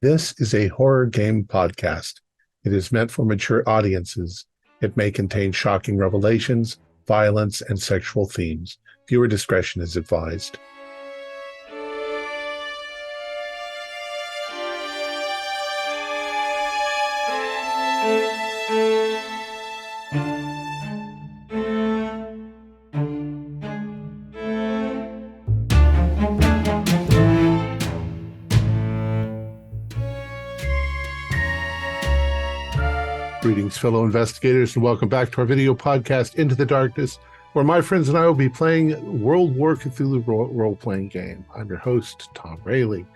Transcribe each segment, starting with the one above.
This is a horror game podcast. It is meant for mature audiences. It may contain shocking revelations, violence, and sexual themes. Viewer discretion is advised. Greetings, fellow investigators, and welcome back to our video podcast, Into the Darkness, where my friends and I will be playing World War Cthulhu role-playing game. I'm your host, Thom Raley.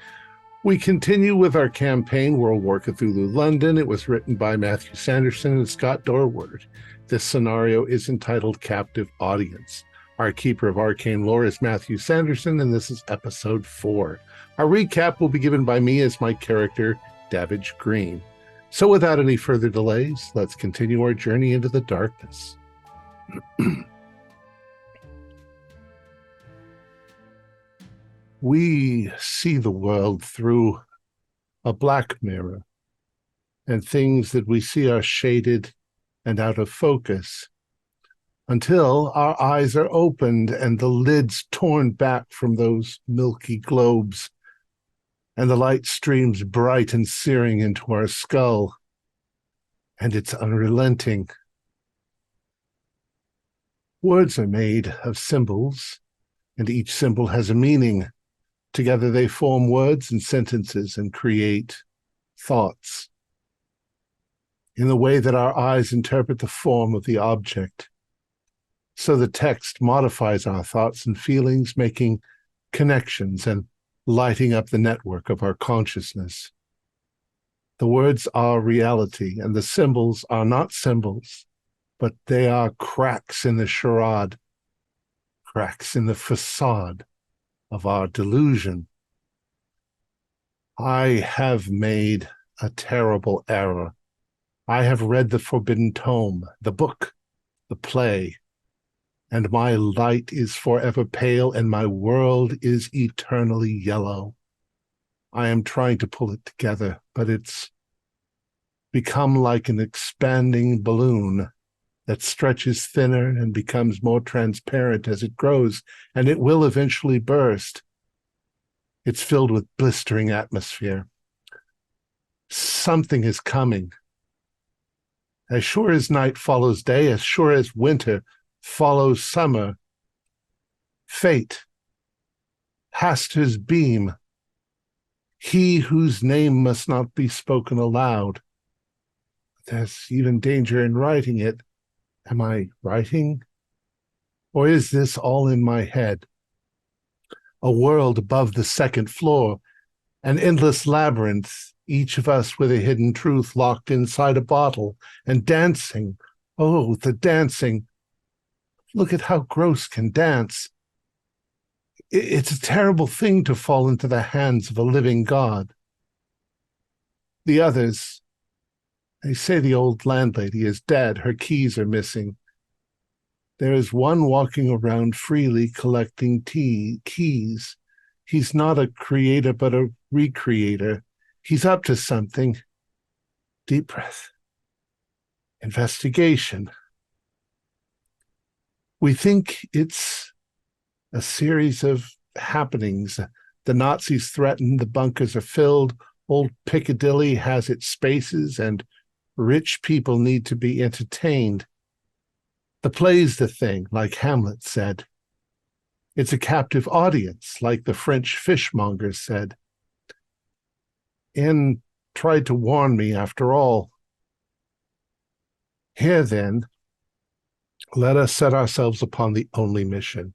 We continue with our campaign, World War Cthulhu London. It was written by Matthew Sanderson and Scott Dorward. This scenario is entitled Captive Audience. Our keeper of arcane lore is Matthew Sanderson, and this is episode 4. Our recap will be given by me as my character, Davidge Green. So without any further delays, let's continue our journey into the darkness. We see the world through a black mirror, and things that we see are shaded and out of focus until our eyes are opened and the lids torn back from those milky globes, and the light streams bright and searing into our skull, and it's unrelenting. Words are made of symbols, and each symbol has a meaning. Together they form words and sentences and create thoughts in the way that our eyes interpret the form of the object. So the text modifies our thoughts and feelings, making connections and lighting up the network of our consciousness. The words are reality, and the symbols are not symbols, but they are cracks in the charade, cracks in the facade of our delusion. I have made a terrible error. I have read the forbidden tome, the book, the play, and my light is forever pale, and my world is eternally yellow. I am trying to pull it together, but it's become like an expanding balloon that stretches thinner and becomes more transparent as it grows, and it will eventually burst. It's filled with blistering atmosphere. Something is coming. As sure as night follows day, as sure as winter follows summer, fate, Hastur's beam, he whose name must not be spoken aloud. There's even danger in writing it. Am I writing? Or is this all in my head? A world above the second floor, an endless labyrinth, each of us with a hidden truth locked inside a bottle, and dancing. Oh, the dancing. Look at how gross can dance. It's a terrible thing to fall into the hands of a living God. The others, they say the old landlady is dead. Her keys are missing. There is one walking around freely collecting keys. He's not a creator, but a recreator. He's up to something. Deep breath. Investigation. We think it's a series of happenings. The Nazis threaten, the bunkers are filled, old Piccadilly has its spaces, and rich people need to be entertained. The play's the thing, like Hamlet said. It's a captive audience, like the French fishmonger said. Anne tried to warn me after all. Here then, let us set ourselves upon the only mission.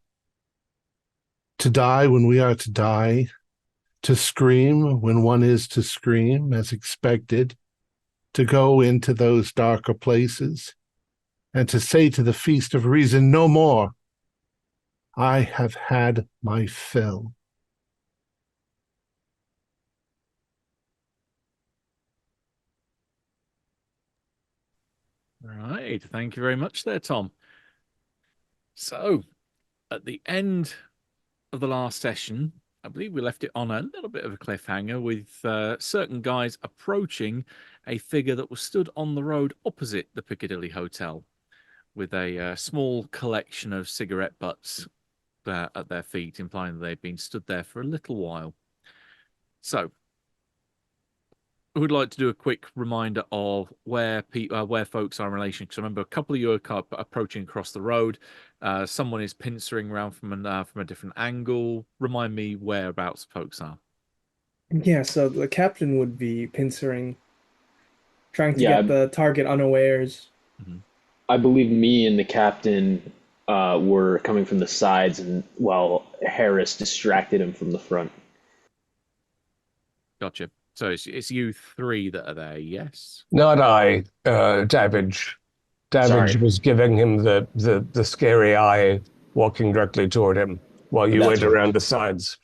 To die when we are to die, to scream when one is to scream, as expected, to go into those darker places, and to say to the feast of reason, no more. I have had my fill. Right. Thank you very much there, Thom. So, at the end of the last session, I believe we left it on a little bit of a cliffhanger with certain guys approaching a figure that was stood on the road opposite the Piccadilly Hotel with a small collection of cigarette butts at their feet, implying that they've been stood there for a little while. So, I would like to do a quick reminder of where folks are in relation. Because I remember a couple of you are approaching across the road. Someone is pincering around from a different angle. Remind me whereabouts folks are. Yeah, so the captain would be pincering, trying to Yeah, get the target unawares. Mhm. I believe me and the captain were coming from the sides, and while Harris distracted him from the front. Gotcha. So it's you three that are there, yes? Not I, Davidge. Davidge Sorry. was giving him the scary eye, walking directly toward him, while you That's went around the sides.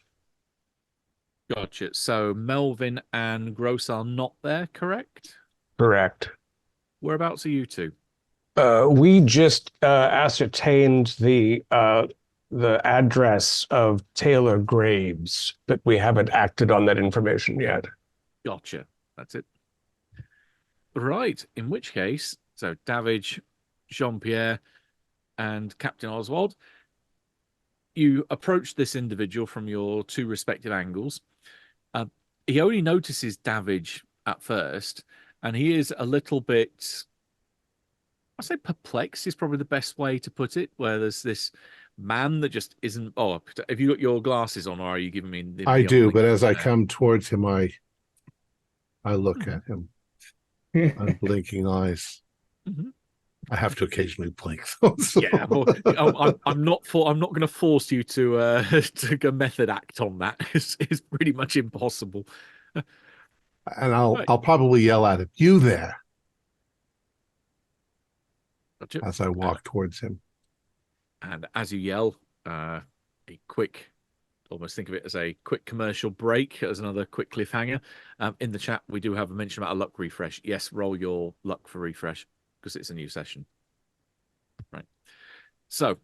Gotcha. So Melvin and Gross are not there, correct? Correct. Whereabouts are you two? We just ascertained the address of Taylor Graves, but we haven't acted on that information yet. Gotcha. That's it. Right. In which case, so Davidge, Jean-Pierre, and Captain Oswald, you approach this individual from your two respective angles. He only notices Davidge at first, and he is a little bit, I say perplexed is probably the best way to put it, where there's this man that just isn't. Oh, have you got your glasses on, or are you giving me I do, but as I there? come towards him, I look at him, unblinking eyes. Mhm. I have to occasionally blink. So. Yeah, well, I'm not going to force you to to go method act on that. It's pretty much impossible. And Right. I'll probably yell at him, "You there!" Gotcha. as I walk towards him. And as you yell, a quick, almost think of it as a quick commercial break, as another quick cliffhanger. In the chat, we do have a mention about a luck refresh. Yes, roll your luck for refresh because it's a new session. Right. So,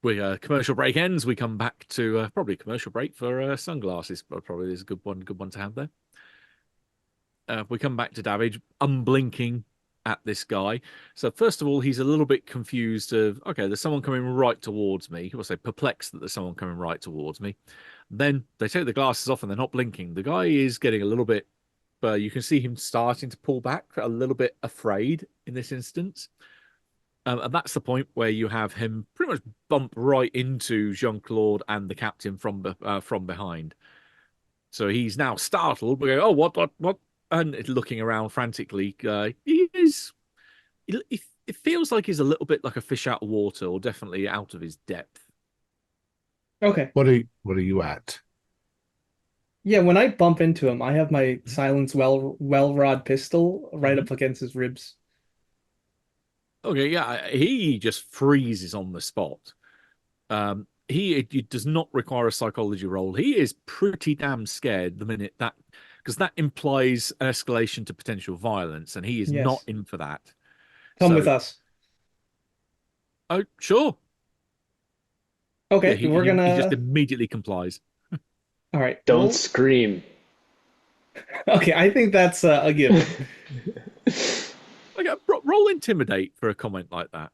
commercial break ends. We come back to probably a commercial break for sunglasses, but probably is a good one to have there. We come back to Davidge, unblinking at this guy. So first of all, he's a little bit confused of, okay, there's someone coming right towards me. I'll say perplexed that there's someone coming right towards me. Then they take the glasses off and they're not blinking. The guy is getting a little bit, you can see him starting to pull back, a little bit afraid in this instance. And that's the point where you have him pretty much bump right into Jean-Claude and the captain from behind. So he's now startled. We're going, oh, what? And looking around frantically, it feels like he's a little bit like a fish out of water, or definitely out of his depth. Okay. What are you at? Yeah, when I bump into him, I have my silenced well rod pistol right up against his ribs. Okay, yeah, he just freezes on the spot. It does not require a psychology roll. He is pretty damn scared the minute that, because that implies an escalation to potential violence, and he is Yes. not in for that. Come So- with us. Oh, sure. Okay, Yeah, we're he gonna. just immediately complies. All right. Don't roll- scream. Okay, I think that's a given. Okay, roll intimidate for a comment like that.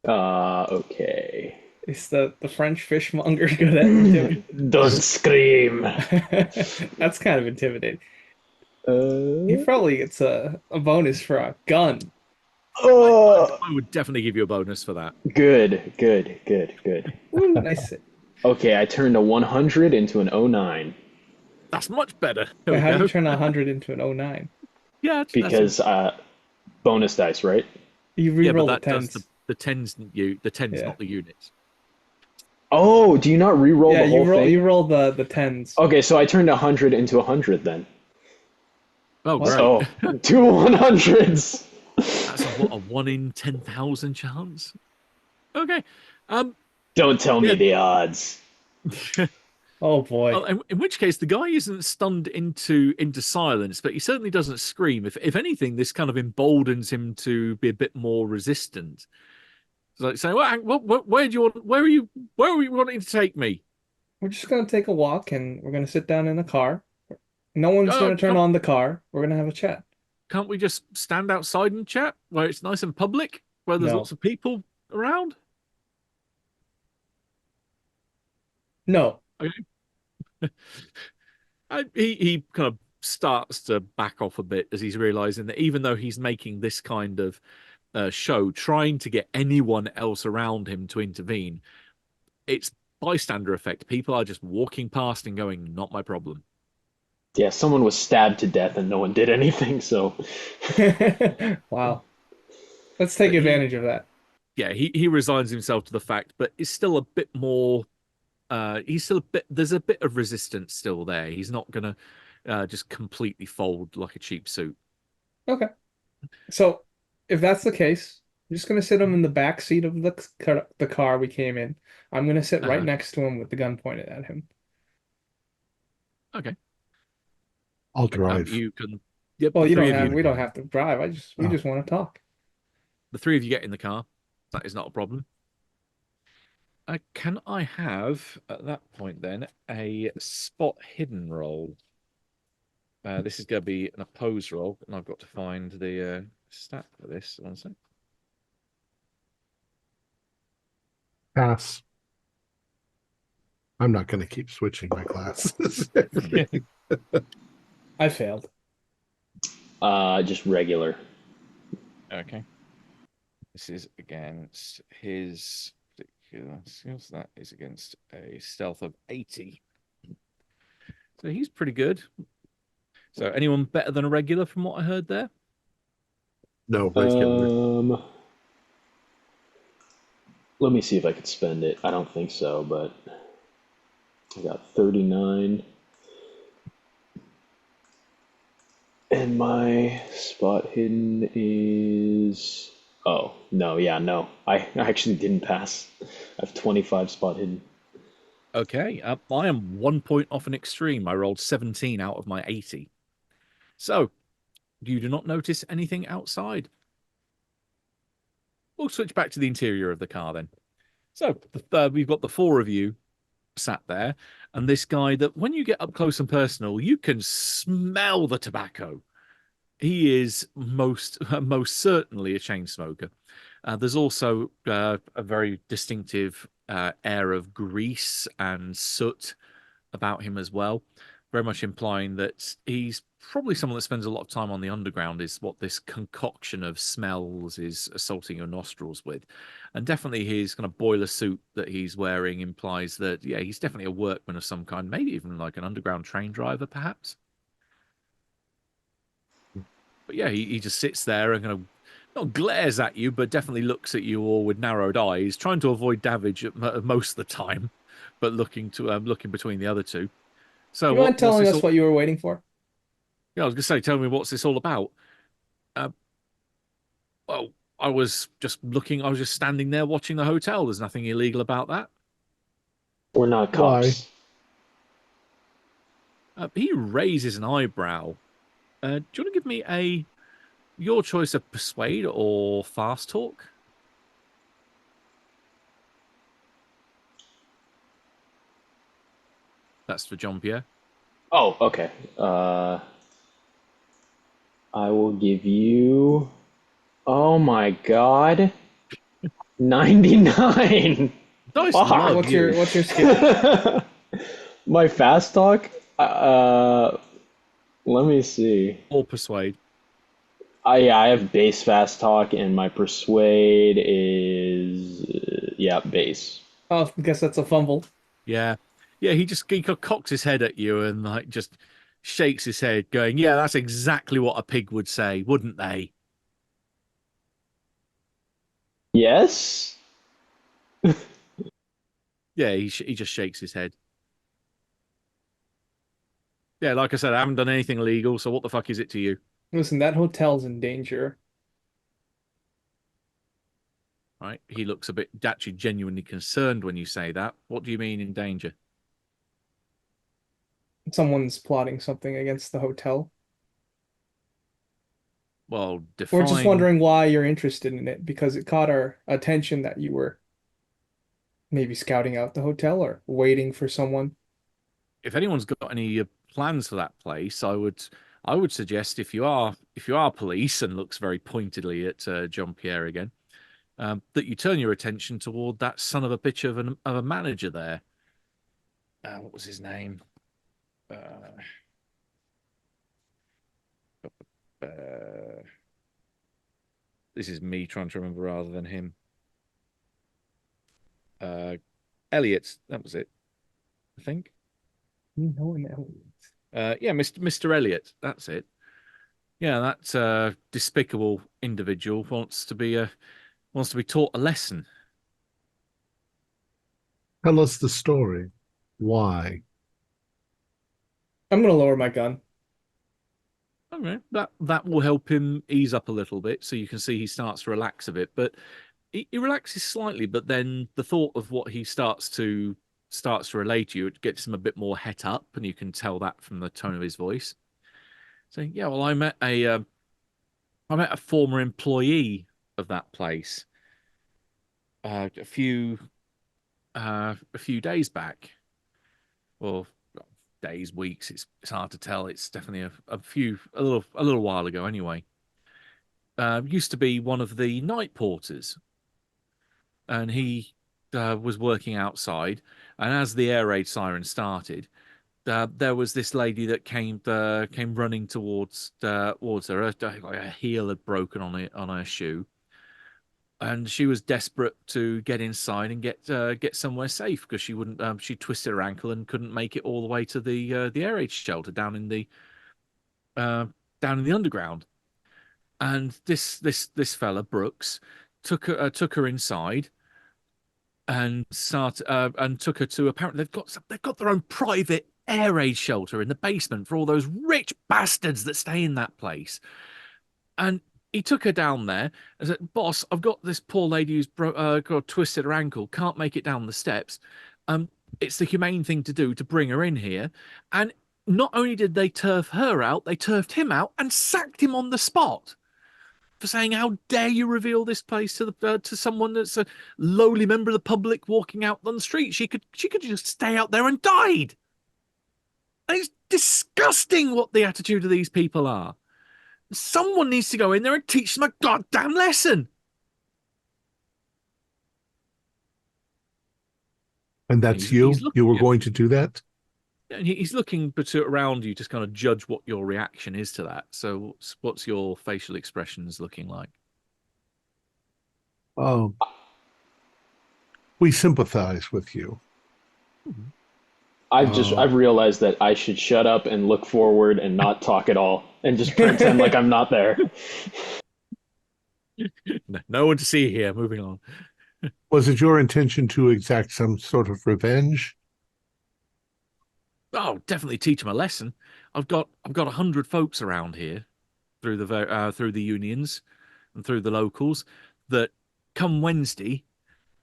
Okay. Is the French fishmonger good at intimidating? Don't scream. That's kind of intimidating. He probably gets a bonus for a gun. I would definitely give you a bonus for that. Good. Ooh, nice. Okay, I turned a 100 into an 09 That's much better. There Wait, we how do go. you turn 100 into an 09? Yeah, that's because bonus dice, right? You yeah, but reroll the that does tens. the tens. The tens, Yeah. not the units. Oh, do you not re-roll Yeah, the whole thing? you roll the tens. Okay, so I turned 100 into 100 then. Oh, What? great. So 2 100s. That's a 1 in 10,000 chance. Okay. Don't tell me Yeah. the odds. Oh boy. Well, in which case, the guy isn't stunned into silence, but he certainly doesn't scream. If anything, this kind of emboldens him to be a bit more resistant. like saying, where do you want? Where are you wanting to take me? We're just gonna take a walk and we're gonna sit down in the car. No one's Oh, gonna turn on the car. We're gonna have a chat. can't we just stand outside and chat where it's nice and public, where there's No. lots of people around? No. Okay. He kind of starts to back off a bit as he's realizing that even though he's making this kind of show, trying to get anyone else around him to intervene, it's bystander effect. People are just walking past and going, "Not my problem." Yeah, someone was stabbed to death and no one did anything. So Wow. Let's take But advantage of that. yeah, he resigns himself to the fact, but is still a bit more. He's still a bit. There's a bit of resistance still there. He's not gonna just completely fold like a cheap suit. Okay. So if that's the case, I'm just gonna sit him in the back seat of the car we came in. I'm gonna sit right Uh-huh. next to him with the gun pointed at him. Okay. I'll drive. You can. Yep. Well, The you three don't of have you. we don't have to drive. We Oh. just want to talk. The three of you get in the car. That is not a problem. Can I have at that point then a spot hidden roll? This is going to be an opposed roll, and I've got to find the stat for this. One sec. Pass. I'm not going to keep switching my classes. I failed. just regular. Okay. This is against his particular skills. That is against a stealth of 80. So he's pretty good. So anyone better than a regular from what I heard there? No, regular. Let me see if I could spend it. I don't think so, but I got 39. And my spot hidden is... Oh, no, yeah, no. I actually didn't pass. I have 25 spot hidden. Okay, I am 1 point off an extreme. I rolled 17 out of my 80. So, you do not notice anything outside. We'll switch back to the interior of the car then. So, we've got the four of you sat there, and this guy that when you get up close and personal, you can smell the tobacco. He is most certainly a chain smoker. There's also a very distinctive air of grease and soot about him as well, very much implying that he's probably someone that spends a lot of time on the underground, is what this concoction of smells is assaulting your nostrils with. And definitely his kind of boiler suit that he's wearing implies that, yeah, he's definitely a workman of some kind, maybe even like an underground train driver, perhaps. But yeah, he just sits there and kind of not glares at you, but definitely looks at you all with narrowed eyes, trying to avoid Davidge most of the time, but looking between the other two. So You mind what's telling this us all? what you were waiting for? Yeah, I was gonna say, tell me what's this all about? Well, I was just looking. I was just standing there watching the hotel. There's nothing illegal about that. We're not Why? cops. He raises an eyebrow. Do you want to give me your choice of persuade or fast talk? That's for John Pierre. Oh, okay. I will give you... Oh my god. 99. Dice Fuck. love What's you. your skill? My fast talk? Let me see. Or persuade. Yeah, I have base fast talk, and my persuade is base. Oh, I guess that's a fumble. Yeah, yeah. He cocks his head at you and like just shakes his head, going, "Yeah, that's exactly what a pig would say, wouldn't they?" Yes. Yeah, he just shakes his head. Yeah, like I said, I haven't done anything illegal, so what the fuck is it to you? Listen, that hotel's in danger. Right? He looks a bit actually genuinely concerned when you say that. What do you mean in danger? Someone's plotting something against the hotel. Well, We're just define. wondering why you're interested in it, because it caught our attention that you were maybe scouting out the hotel or waiting for someone. If anyone's got any plans for that place, I would suggest if you are police and looks very pointedly at John Pierre again, that you turn your attention toward that son of a bitch of a manager there. What was his name? Uh, uh, this is me trying to remember rather than him. Elliot, that was it, I think. No one else. Yeah, Mr. Elliot, that's it. Yeah, that despicable individual wants to be taught a lesson. Tell us the story. Why? I'm gonna lower my gun. Okay, that will help him ease up a little bit, so you can see he starts to relax a bit. But he relaxes slightly, but then the thought of what he starts to relate to you, it gets him a bit more het up, and you can tell that from the tone of his voice. So yeah, well, I met a former employee of that place a few days back, or days, weeks. It's hard to tell. It's definitely a little while ago anyway. Used to be one of the night porters, and he was working outside. And as the air raid siren started, there was this lady that came running towards her. Her heel had broken on her shoe, and she was desperate to get inside and get somewhere safe because she wouldn't. She twisted her ankle and couldn't make it all the way to the air raid shelter down in the underground. And this fella Brooks took her inside and took her to, apparently they've got their own private air raid shelter in the basement for all those rich bastards that stay in that place. And he took her down there and said, "Boss, I've got this poor lady who's got twisted her ankle, can't make it down the steps. It's the humane thing to do to bring her in here." And not only did they turf her out, they turfed him out and sacked him on the spot for saying, "How dare you reveal this place to someone that's a lowly member of the public walking out on the street? She could just stay out there and died." And it's disgusting what the attitude of these people are. Someone needs to go in there and teach them a goddamn lesson. And that's you? You were going to do that? And he's looking around you to kind of judge what your reaction is to that. So what's your facial expressions looking like? We sympathize with you. I've realized that I should shut up and look forward and not talk at all and just pretend like I'm not there. No one to see here. Moving on. Was it your intention to exact some sort of revenge? Oh, definitely teach them a lesson. I've got 100 folks around here through the unions and through the locals that come Wednesday,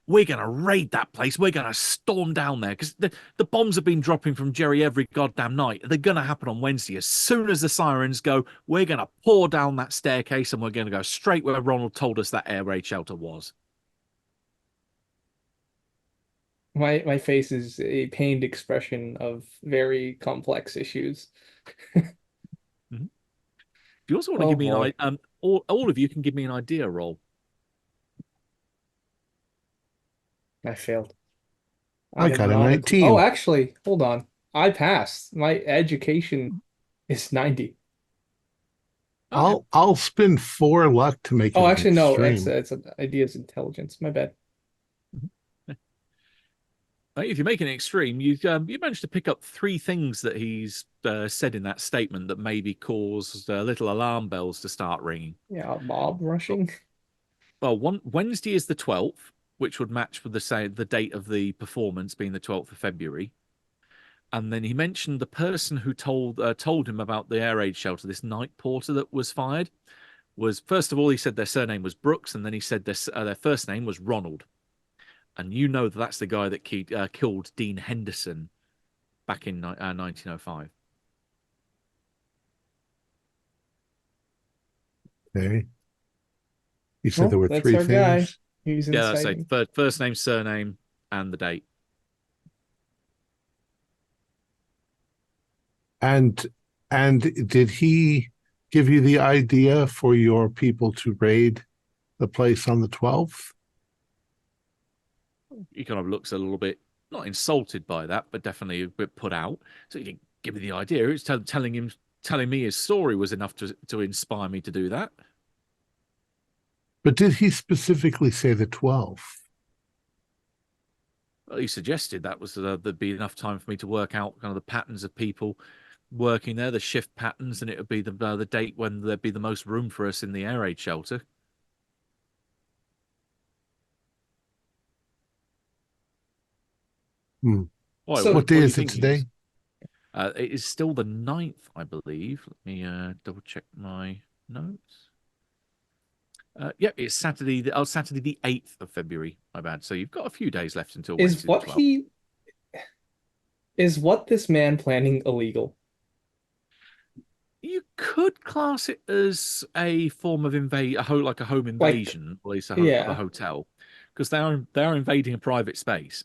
we're going to raid that place. We're going to storm down there because the bombs have been dropping from Jerry every goddamn night. They're going to happen on Wednesday. As soon as the sirens go, we're going to pour down that staircase and we're going to go straight where Ronald told us that air raid shelter was. My face is a pained expression of very complex issues. Mm-hmm. If you also want to give me an idea, all of you can give me an idea roll. I failed. I got a 19. Oh, actually, hold on. I passed. My education is 90. I'll spend 4 luck to make it. Oh, actually, no. Extreme. It's an idea's intelligence. My bad. If you're making it extreme, you managed to pick up 3 things that he's said in that statement that maybe caused little alarm bells to start ringing. Yeah, mob rushing. Well, Wednesday is the 12th, which would match with the date of the performance being the 12th of February. And then he mentioned the person who told him about the air raid shelter, this night porter that was fired, was, first of all, he said their surname was Brooks, and then he said their first name was Ronald. And you know that's the guy that killed Dean Henderson back in 1905. Okay. You said Well, there were that's three our guy. things. He's Yeah, that's like inciting. first name, surname, and the date. And did he give you the idea for your people to raid the place on the 12th? He kind of looks a little bit not insulted by that, but definitely a bit put out. So he didn't give me the idea. It's telling me his story was enough to inspire me to do that. But did he specifically say the 12th? Well, he suggested that was there'd be enough time for me to work out kind of the patterns of people working there, the shift patterns, and it would be the date when there'd be the most room for us in the air raid shelter. Hmm. Why, So- What day are you is it thinking? today? It is still the 9th, I believe. Let me double check my notes. Yeah, it's Saturday. Saturday the 8th of February. My bad. So you've got a few days left until Is Wednesday the what 12th. is what this man planning illegal? You could class it as a form of like a home invasion, at least of a yeah. hotel, because they are invading a private space.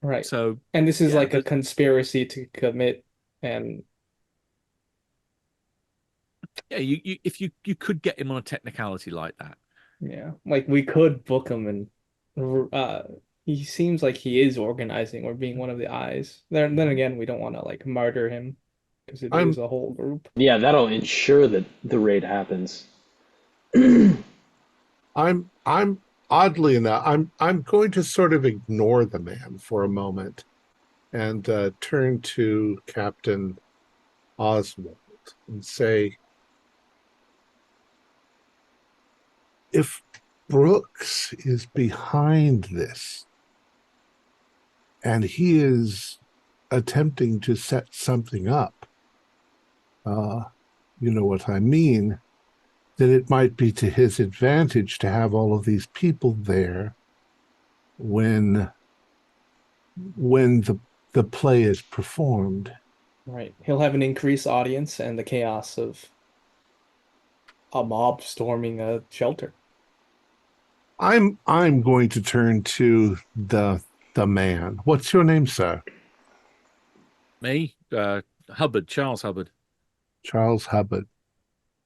Right. So And this is yeah, like a conspiracy to commit and yeah, if you could get him on a technicality like that. yeah, like we could book him and he seems like he is organizing or being one of the eyes. Then again, we don't want to like murder him because it is I'm a whole group. Yeah, that'll ensure that the raid happens. I'm oddly enough, I'm going to sort of ignore the man for a moment and turn to Captain Oswald and say, if Brooks is behind this and he is attempting to set something up, you know what I mean, then it might be to his advantage to have all of these people there when the play is performed. Right. He'll have an increased audience and the chaos of a mob storming a shelter. I'm going to turn to the man. What's your name, sir? Me, Hubbard, Charles Hubbard. Charles Hubbard.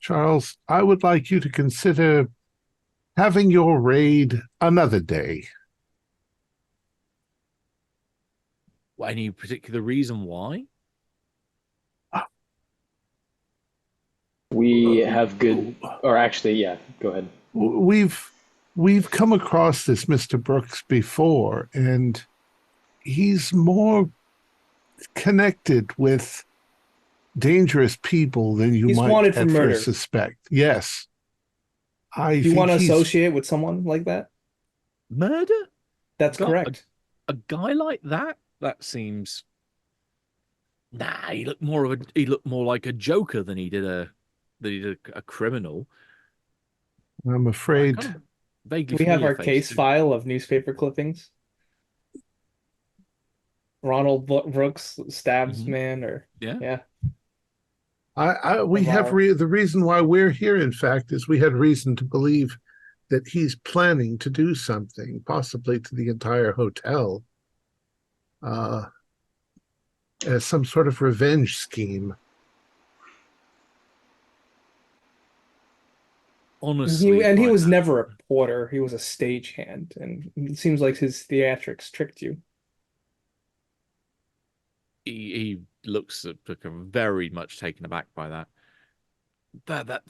Charles, I would like you to consider having your raid another day. Any particular reason why? We have good, or actually, yeah, go ahead. We've come across this Mr. Brooks before, and he's more connected with dangerous people than you He's might wanted for at murder. first suspect. Yes. I You think want to he's associate with someone like that? Murder? That's God, correct. A guy like that? That seems. Nah, he looked more like a joker than he did a criminal. I'm I afraid kind of vaguely We have familiar our face, case too. file of newspaper clippings. Ronald Brooks stabs Mhm. man, or Yeah. yeah. we Of have our- the reason why we're here, in fact, is we had reason to believe that he's planning to do something, possibly to the entire hotel, as some sort of revenge scheme. Honestly, He by was now, never a porter. He was a stagehand, and it seems like his theatrics tricked you. he looks very much taken aback by that. That.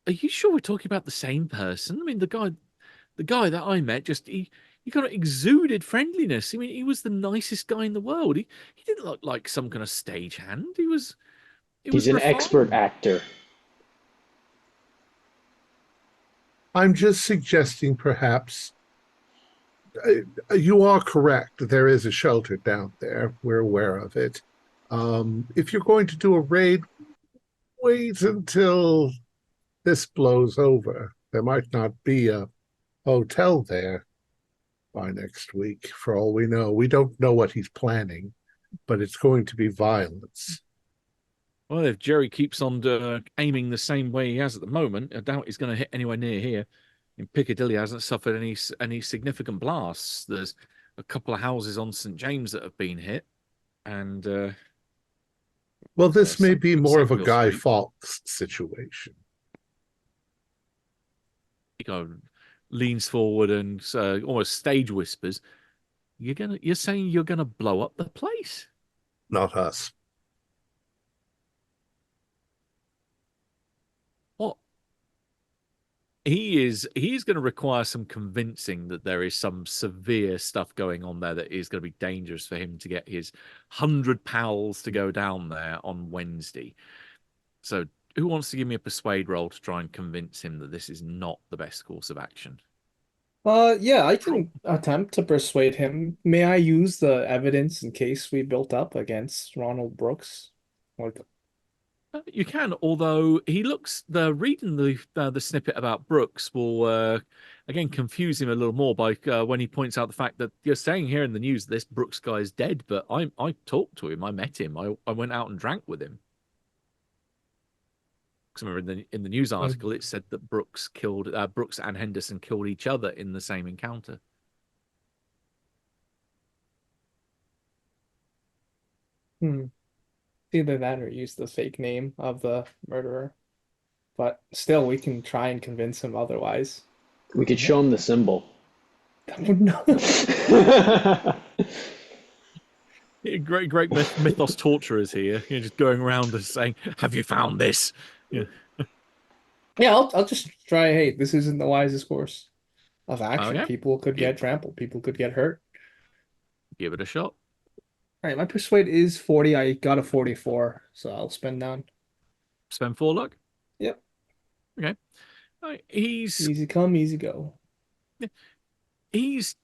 Are you sure we're talking about the same person? I mean, the guy that I met, just he kind of exuded friendliness. I mean, he was the nicest guy in the world. He didn't look like some kind of stagehand. He He's was an expert refined. actor. I'm just suggesting perhaps you are correct. There is a shelter down there. We're aware of it. If you're going to do a raid, wait until this blows over. There might not be a hotel there by next week, for all we know. We don't know what he's planning, but it's going to be violence. Well, if Jerry keeps on aiming the same way he has at the moment, I doubt he's going to hit anywhere near here. And Piccadilly hasn't suffered any significant blasts. There's a couple of houses on St. James that have been hit, and Well, this may some be from more of a Sackville Guy Street. Fawkes situation. He kind of leans forward and almost stage whispers, You're saying you're gonna blow up the place?" Not us. What? He's going to require some convincing that there is some severe stuff going on there that is going to be dangerous for him to get his 100 pals to go down there on Wednesday. So who wants to give me a persuade roll to try and convince him that this is not the best course of action? Yeah, I can attempt to persuade him. May I use the evidence in case we built up against Ronald Brooks? Like, You can, although he looks reading the snippet about Brooks will again confuse him a little more by when he points out the fact that you're saying here in the news this Brooks guy is dead, but I talked to him, I met him, I went out and drank with him. Because remember in the news article it said that Brooks and Henderson killed each other in the same encounter. Either that or use the fake name of the murderer. But still, we can try and convince him otherwise. We could show him the symbol. No. Great mythos torturers here. You're just going around and saying, "Have you found this?" Yeah. Yeah, I'll just try. Hey, this isn't the wisest course of action. Okay. People could Yeah. get trampled. People could get hurt. Give it a shot. All right, my persuade is 40. I got a 44, so I'll spend down. Spend 4 luck. Yep. Okay. He's Easy come, easy go. he's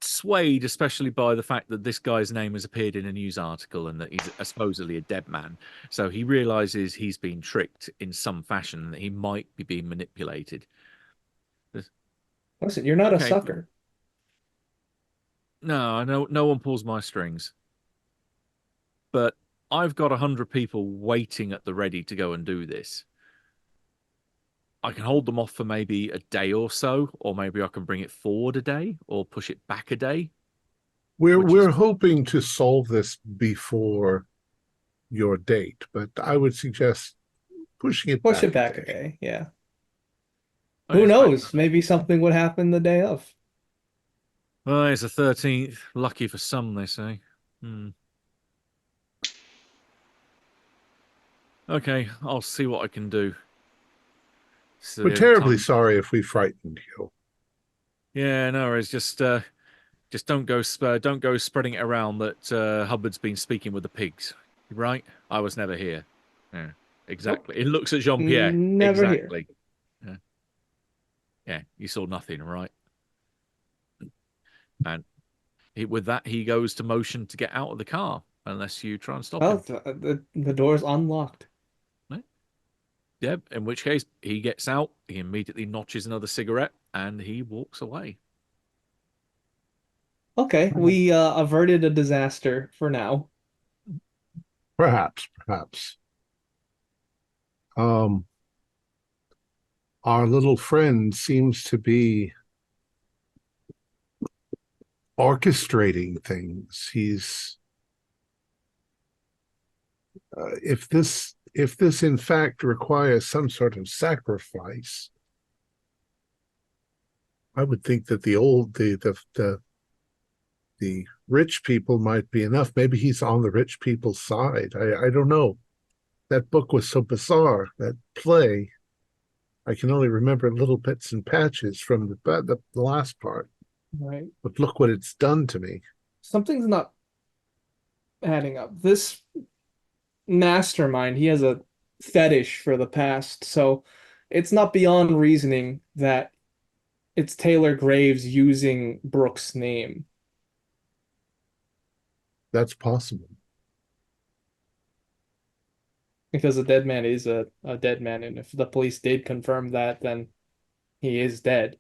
swayed, especially by the fact that this guy's name has appeared in a news article and that he's supposedly a dead man. So he realizes he's been tricked in some fashion, that he might be being manipulated. Listen, you're not a Okay. sucker. No, no one pulls my strings. But I've got 100 people waiting at the ready to go and do this. I can hold them off for maybe a day or so, or maybe I can bring it forward a day or push it back a day. We're hoping to solve this before your date, but I would suggest pushing it Push back it back a a day. day. Yeah. Okay, Who it's fine. knows? Maybe something would happen the day of. Well, it's the 13th. Lucky for some, they say. Okay, I'll see what I can do. So We're terribly sorry if we frightened you. Yeah, no, it's just don't go spreading it around that Hubbard's been speaking with the pigs. Right? I was never here. Yeah, exactly. It looks at Jean-Pierre. Never here. Exactly. Yeah, you saw nothing, right? And with that, he goes to motion to get out of the car, unless you try and stop Oh, him. the door's unlocked. Yeah, in which case he gets out, he immediately notches another cigarette, and he walks away. Okay, we averted a disaster for now. Perhaps. Our little friend seems to be orchestrating things. He's if this in fact requires some sort of sacrifice, I would think that the rich people might be enough. Maybe he's on the rich people's side. I don't know. That book was so bizarre. That play, I can only remember little bits and patches from the last part. Right. But look what it's done to me. Something's not adding up. This mastermind, he has a fetish for the past, so it's not beyond reasoning that it's Taylor Graves using Brooks' name. That's possible. Because a dead man is a dead man, and if the police did confirm that, then he is dead.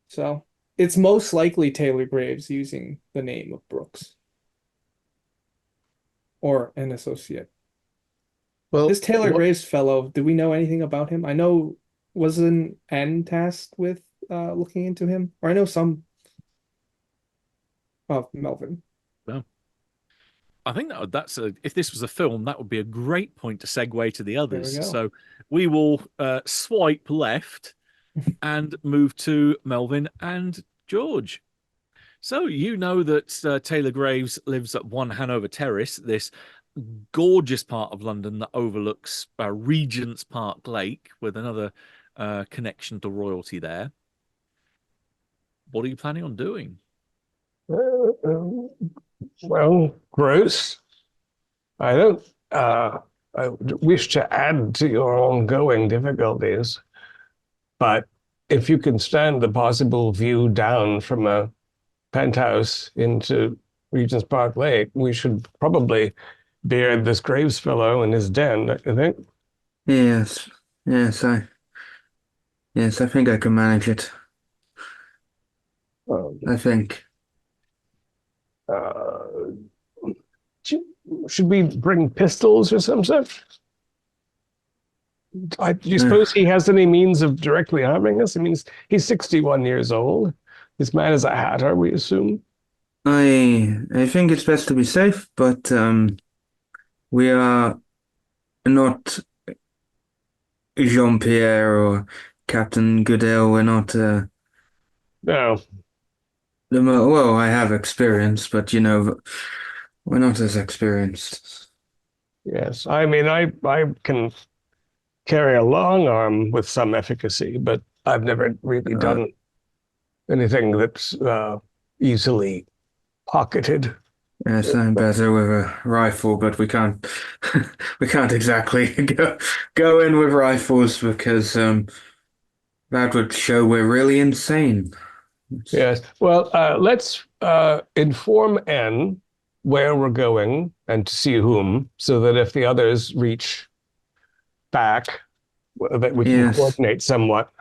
So it's most likely Taylor Graves using the name of Brooks. Or an associate. Well, This Taylor what, Graves fellow, do we know anything about him? I know wasn't N tasked with looking into him, or I know some of Melvin. Well, I think that's if this was a film, that would be a great point to segue to the There we others. go. So we will swipe left and move to Melvin and George. So you know that Taylor Graves lives at 1 Hanover Terrace, this gorgeous part of London that overlooks Regent's Park Lake, with another connection to royalty there. What are you planning on doing? Well, gross. I don't I wish to add to your ongoing difficulties, but if you can stand the possible view down from a penthouse into Regent's Park Lake, we should probably beard this Graves fellow in his den, I think. Yes, yes, I think I can manage it. I think. Uh, should we bring pistols or some such? Do you suppose he has any means of directly harming us? I mean, he's 61 years old. This man is a hatter, we assume. I think it's best to be safe, but we are not Jean-Pierre or Captain Goodale. We're not No. well, I have experience, but we're not as experienced. Yes. I mean, I can carry a long arm with some efficacy, but I've never really done anything that's easily pocketed. Yes, I'm better with a rifle, but we can't we can't exactly go in with rifles because that would show we're really insane. Yes. Well, let's inform N where we're going and to see whom, so that if the others reach back, that we can Yes. coordinate somewhat.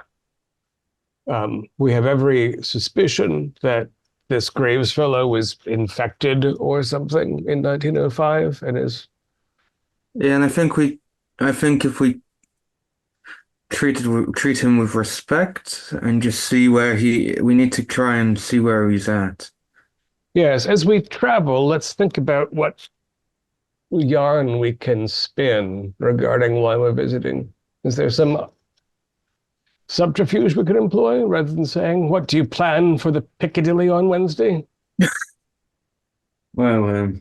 We have every suspicion that this Graves fellow was infected or something in 1905 and is. Yeah, and I think if we treat him with respect and just see we need to try and see where he's at. Yes, as we travel, let's think about what yarn we can spin regarding why we're visiting. Is there some subterfuge we could employ rather than saying, what do you plan for the Piccadilly on Wednesday? Well,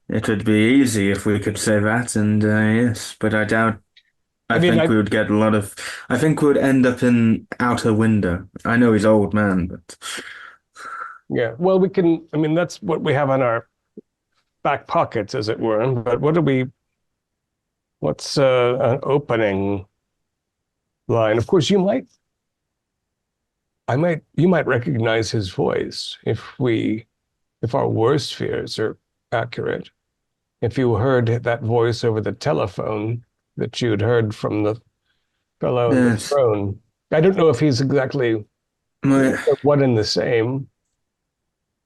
it would be easy if we could say that, and yes, but I doubt. I think we would get a lot of. I think we would end up in Outer Window. I know he's old man, but Yeah, well, we can. I mean, that's what we have on our back pockets, as it were. But what's an opening line? Of course, you might recognize his voice if our worst fears are accurate. If you heard that voice over the telephone that you'd heard from the fellow in the Yes. throne. I don't know if he's exactly one and the same.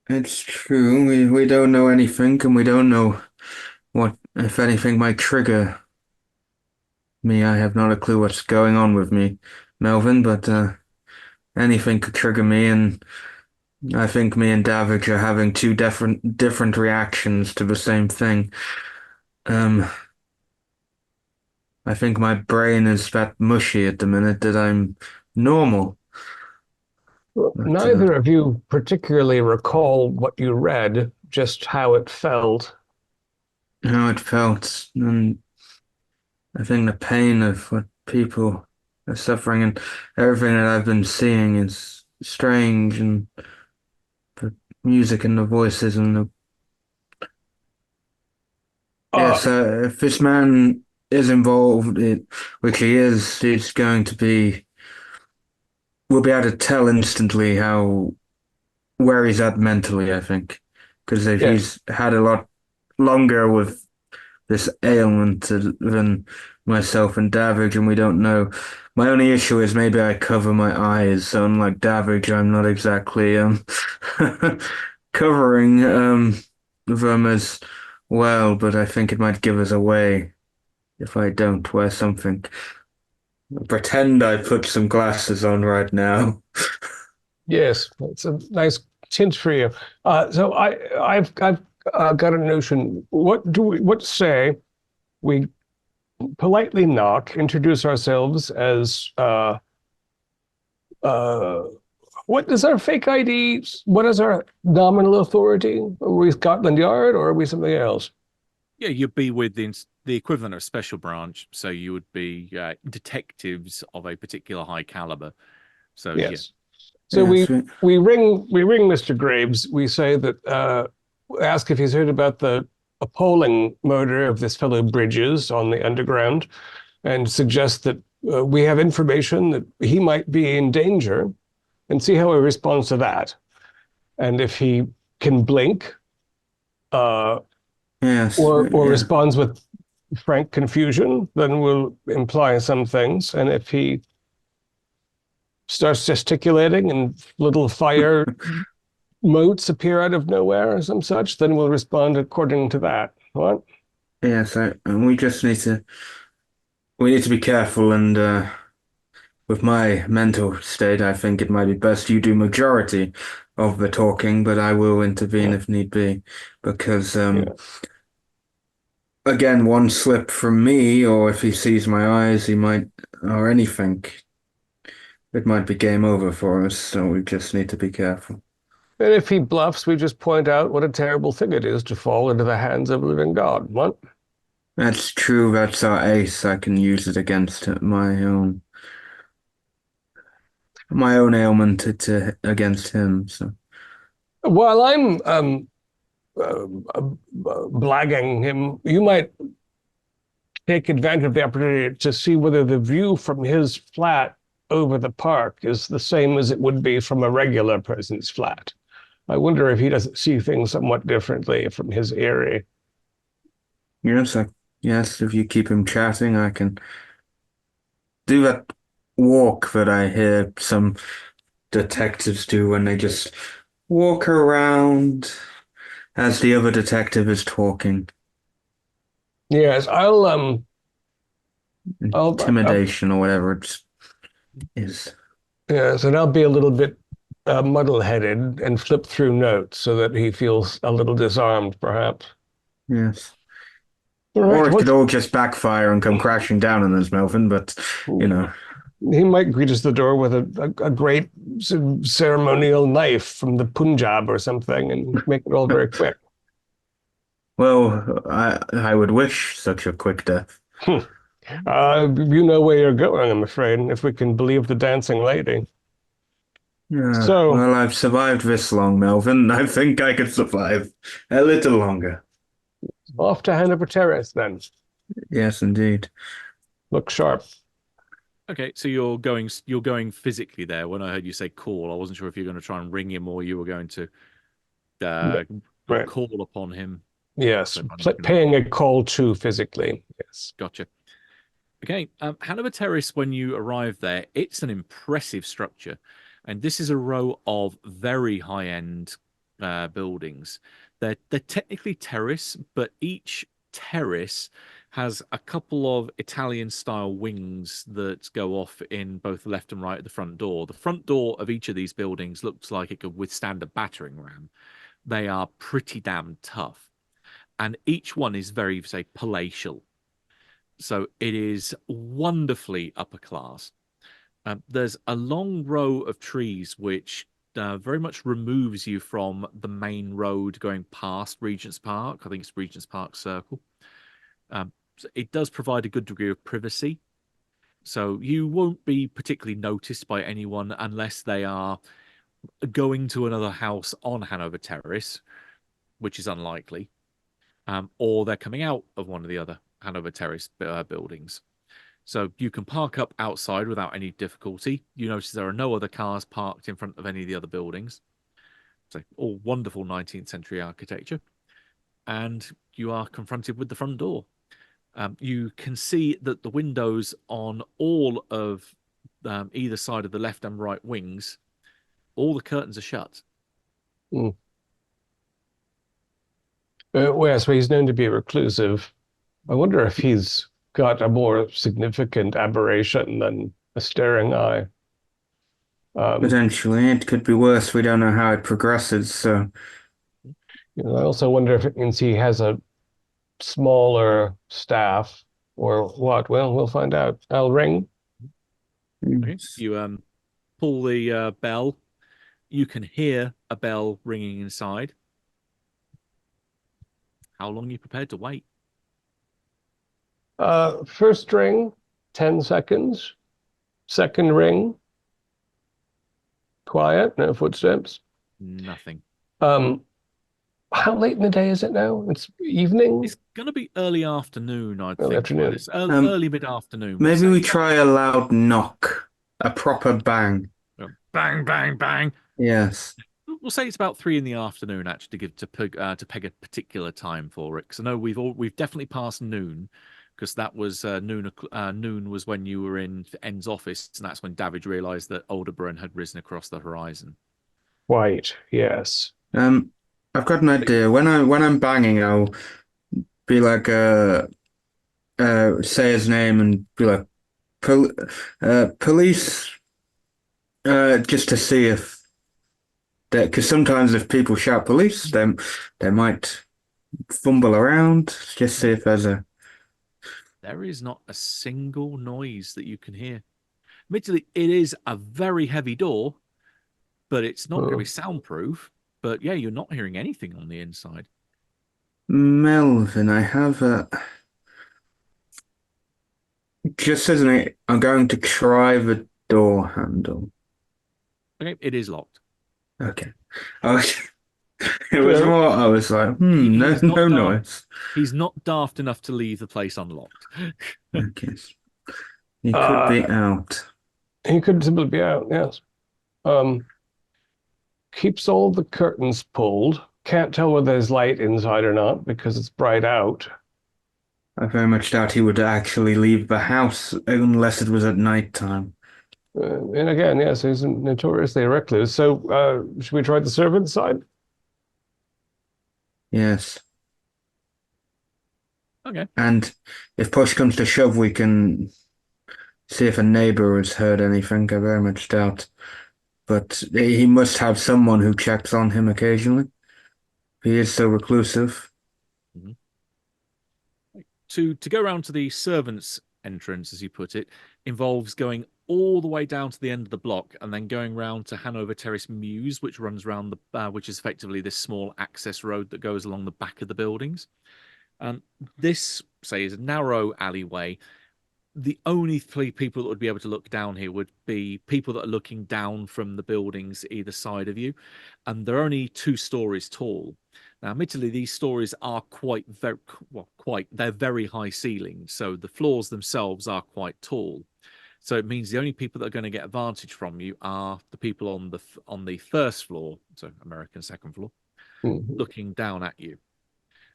it's true. We don't know anything, and we don't know what, if anything, might trigger me. I have not a clue what's going on with me, Melvin, but anything could trigger me, and I think me and Davidge are having two different reactions to the same thing. I think my brain is that mushy at the minute that I'm normal. Well, But, neither of you particularly recall what you read, just how it felt. How it felt, and I think the pain of what people are suffering and everything that I've been seeing is strange, and the music and the voices and the yes, if this man is involved, which he is, he's going to be. We'll be able to tell instantly where he's at mentally, I think, because he's had a lot longer with this ailment than myself and Davidge, and we don't know. My only issue is maybe I cover my eyes, so unlike Davidge, I'm not exactly covering them as well, but I think it might give us away if I don't wear something. Pretend I put some glasses on right now. Yes, it's a nice tint for you. So I've got a notion. What say we politely knock, introduce ourselves as uh, what is our fake ID? What is our nominal authority? Are we Scotland Yard or are we something else? Yeah, you'd be with the equivalent of special branch, so you would be detectives of a particular high caliber. So yeah, Yes. So Yes, we ring Mr. Graves. We say that ask if he's heard about the appalling murder of this fellow Bridges on the underground, and suggest that we have information that he might be in danger, and see how he responds to that. And if he can blink, uh, yes, or yeah. responds with frank confusion, then we'll imply some things. And if he starts gesticulating and little fire motes appear out of nowhere or some such, then we'll respond according to that. What? Yes, and we need to be careful, and with my mental state, I think it might be best you do majority of the talking, but I will intervene if need be, because Yeah. again, one slip from me, or if he sees my eyes, he might, or anything, it might be game over for us. So we just need to be careful. And if he bluffs, we just point out what a terrible thing it is to fall into the hands of a living God. What? That's true. That's our ace. I can use it against my own ailment against him. So While I'm blagging him, you might take advantage of the opportunity to see whether the view from his flat over the park is the same as it would be from a regular person's flat. I wonder if he doesn't see things somewhat differently from his eyrie. yes, yes. If you keep him chatting, I can do that walk that I hear some detectives do when they just walk around as the other detective is talking. Yes, I'll Intimidation or whatever it is. yes, and I'll be a little bit muddle-headed and flip through notes so that he feels a little disarmed, perhaps. Yes. All Or right, it could all just backfire and come crashing down on us, Melvin, but he might greet us at the door with a great ceremonial knife from the Punjab or something and make it all very quick. well, I would wish such a quick death. You know where you're going, I'm afraid, if we can believe the dancing lady. Yeah, So, well, I've survived this long, Melvin. I think I could survive a little longer. off to Hanover Terrace, then. Yes, indeed. Look sharp. okay. So you're going physically there. When I heard you say call, I wasn't sure if you're going to try and ring him or you were going to Right. call upon him. Yes, So I'm just gonna- paying a call to physically. Yes. Gotcha. Okay, Hanover Terrace, when you arrive there, it's an impressive structure. And this is a row of very high-end buildings. They're technically terrace, but each terrace has a couple of Italian-style wings that go off in both the left and right of the front door. The front door of each of these buildings looks like it could withstand a battering ram. They are pretty damn tough. And each one is very, say, palatial. So it is wonderfully upper class. There's a long row of trees which very much removes you from the main road going past Regent's Park. I think it's Regent's Park Circle. So it does provide a good degree of privacy. So you won't be particularly noticed by anyone unless they are going to another house on Hanover Terrace, which is unlikely, or they're coming out of one of the other Hanover Terrace buildings. So you can park up outside without any difficulty. You notice there are no other cars parked in front of any of the other buildings. So all wonderful 19th century architecture. And you are confronted with the front door. You can see that the windows on all of either side of the left and right wings, all the curtains are shut. Mm. Well, so he's known to be reclusive. I wonder if he's got a more significant aberration than a staring eye. Potentially, it could be worse. We don't know how it progresses, so I also wonder if it means he has a smaller staff or what. Well, we'll find out. I'll ring. Okay. You pull the bell. You can hear a bell ringing inside. How long are you prepared to wait? First ring, 10 seconds. Second ring, quiet, no footsteps. Nothing. How late in the day is it now? It's evening? It's going to be early afternoon, I'd Early think. afternoon. It's early mid-afternoon. maybe we try a loud knock, a proper bang. Bang, bang, bang. Yes. We'll say it's about 3 in the afternoon, actually, to peg a particular time for it. Because I know we've definitely passed noon, because that was noon was when you were in N's office, and that's when David realised that Aldebaran had risen across the horizon. Right, yes. I've got an idea. When I'm banging, I'll be like, say his name and be like, police, just to see if that, because sometimes if people shout police, they might fumble around, just see if there's a. There is not a single noise that you can hear. Admittedly, it is a very heavy door, but it's not going to be soundproof. But yeah, you're not hearing anything on the inside. Melvin, I have a. Just as I'm going to try the door handle. Okay, it is locked. Okay. It was more, I was like, no noise. He's not daft enough to leave the place unlocked. Okay. He could be out. He could simply be out, yes. Keeps all the curtains pulled. Can't tell whether there's light inside or not because it's bright out. I very much doubt he would actually leave the house unless it was at night time. And again, yes, he's notoriously a recluse. So should we try the servant side? Yes. Okay. And if push comes to shove, we can see if a neighbor has heard anything. I very much doubt. But he must have someone who checks on him occasionally. He is so reclusive. Mm-hmm. To go around to the servants' entrance, as you put it, involves going all the way down to the end of the block and then going round to Hanover Terrace Mews, which runs around which is effectively this small access road that goes along the back of the buildings. This, say, is a narrow alleyway. The only three people that would be able to look down here would be people that are looking down from the buildings either side of you, and they're only 2 stories tall. Now, admittedly, these stories are they're very high ceilings, so the floors themselves are quite tall. So it means the only people that are going to get advantage from you are the people on the first floor, so American second floor, looking down at you.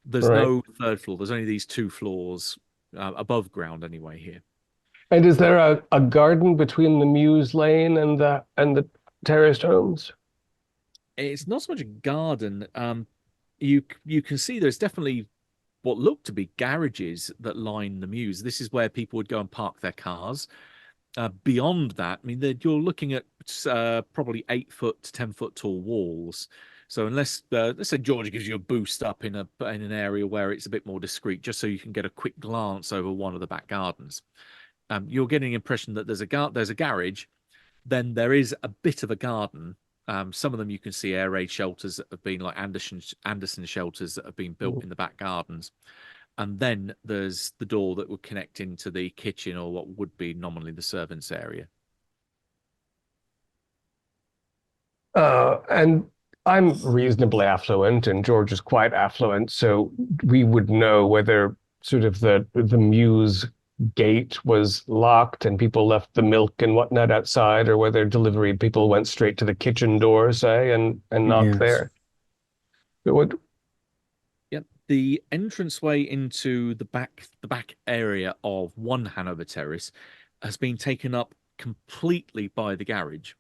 There's no third floor. There's only these 2 floors above ground anyway here. And is there a garden between the Mews Lane and the terraced homes? It's not so much a garden. You can see there's definitely what look to be garages that line the Mews. This is where people would go and park their cars. Beyond that, I mean, you're looking at probably 8-foot to 10-foot tall walls. So unless let's say George gives you a boost up in an area where it's a bit more discreet, just so you can get a quick glance over one of the back gardens, you're getting the impression that there's a garage, then there is a bit of a garden. Some of them you can see air raid shelters that have been like Anderson shelters that have been built in the back gardens. And then there's the door that would connect into the kitchen or what would be nominally the servants' area. And I'm reasonably affluent, and George is quite affluent, so we would know whether sort of the Mews gate was locked and people left the milk and whatnot outside, or whether delivery people went straight to the kitchen door, say, and knocked there. The entranceway into the back area of 1 Hanover Terrace has been taken up completely by the garage.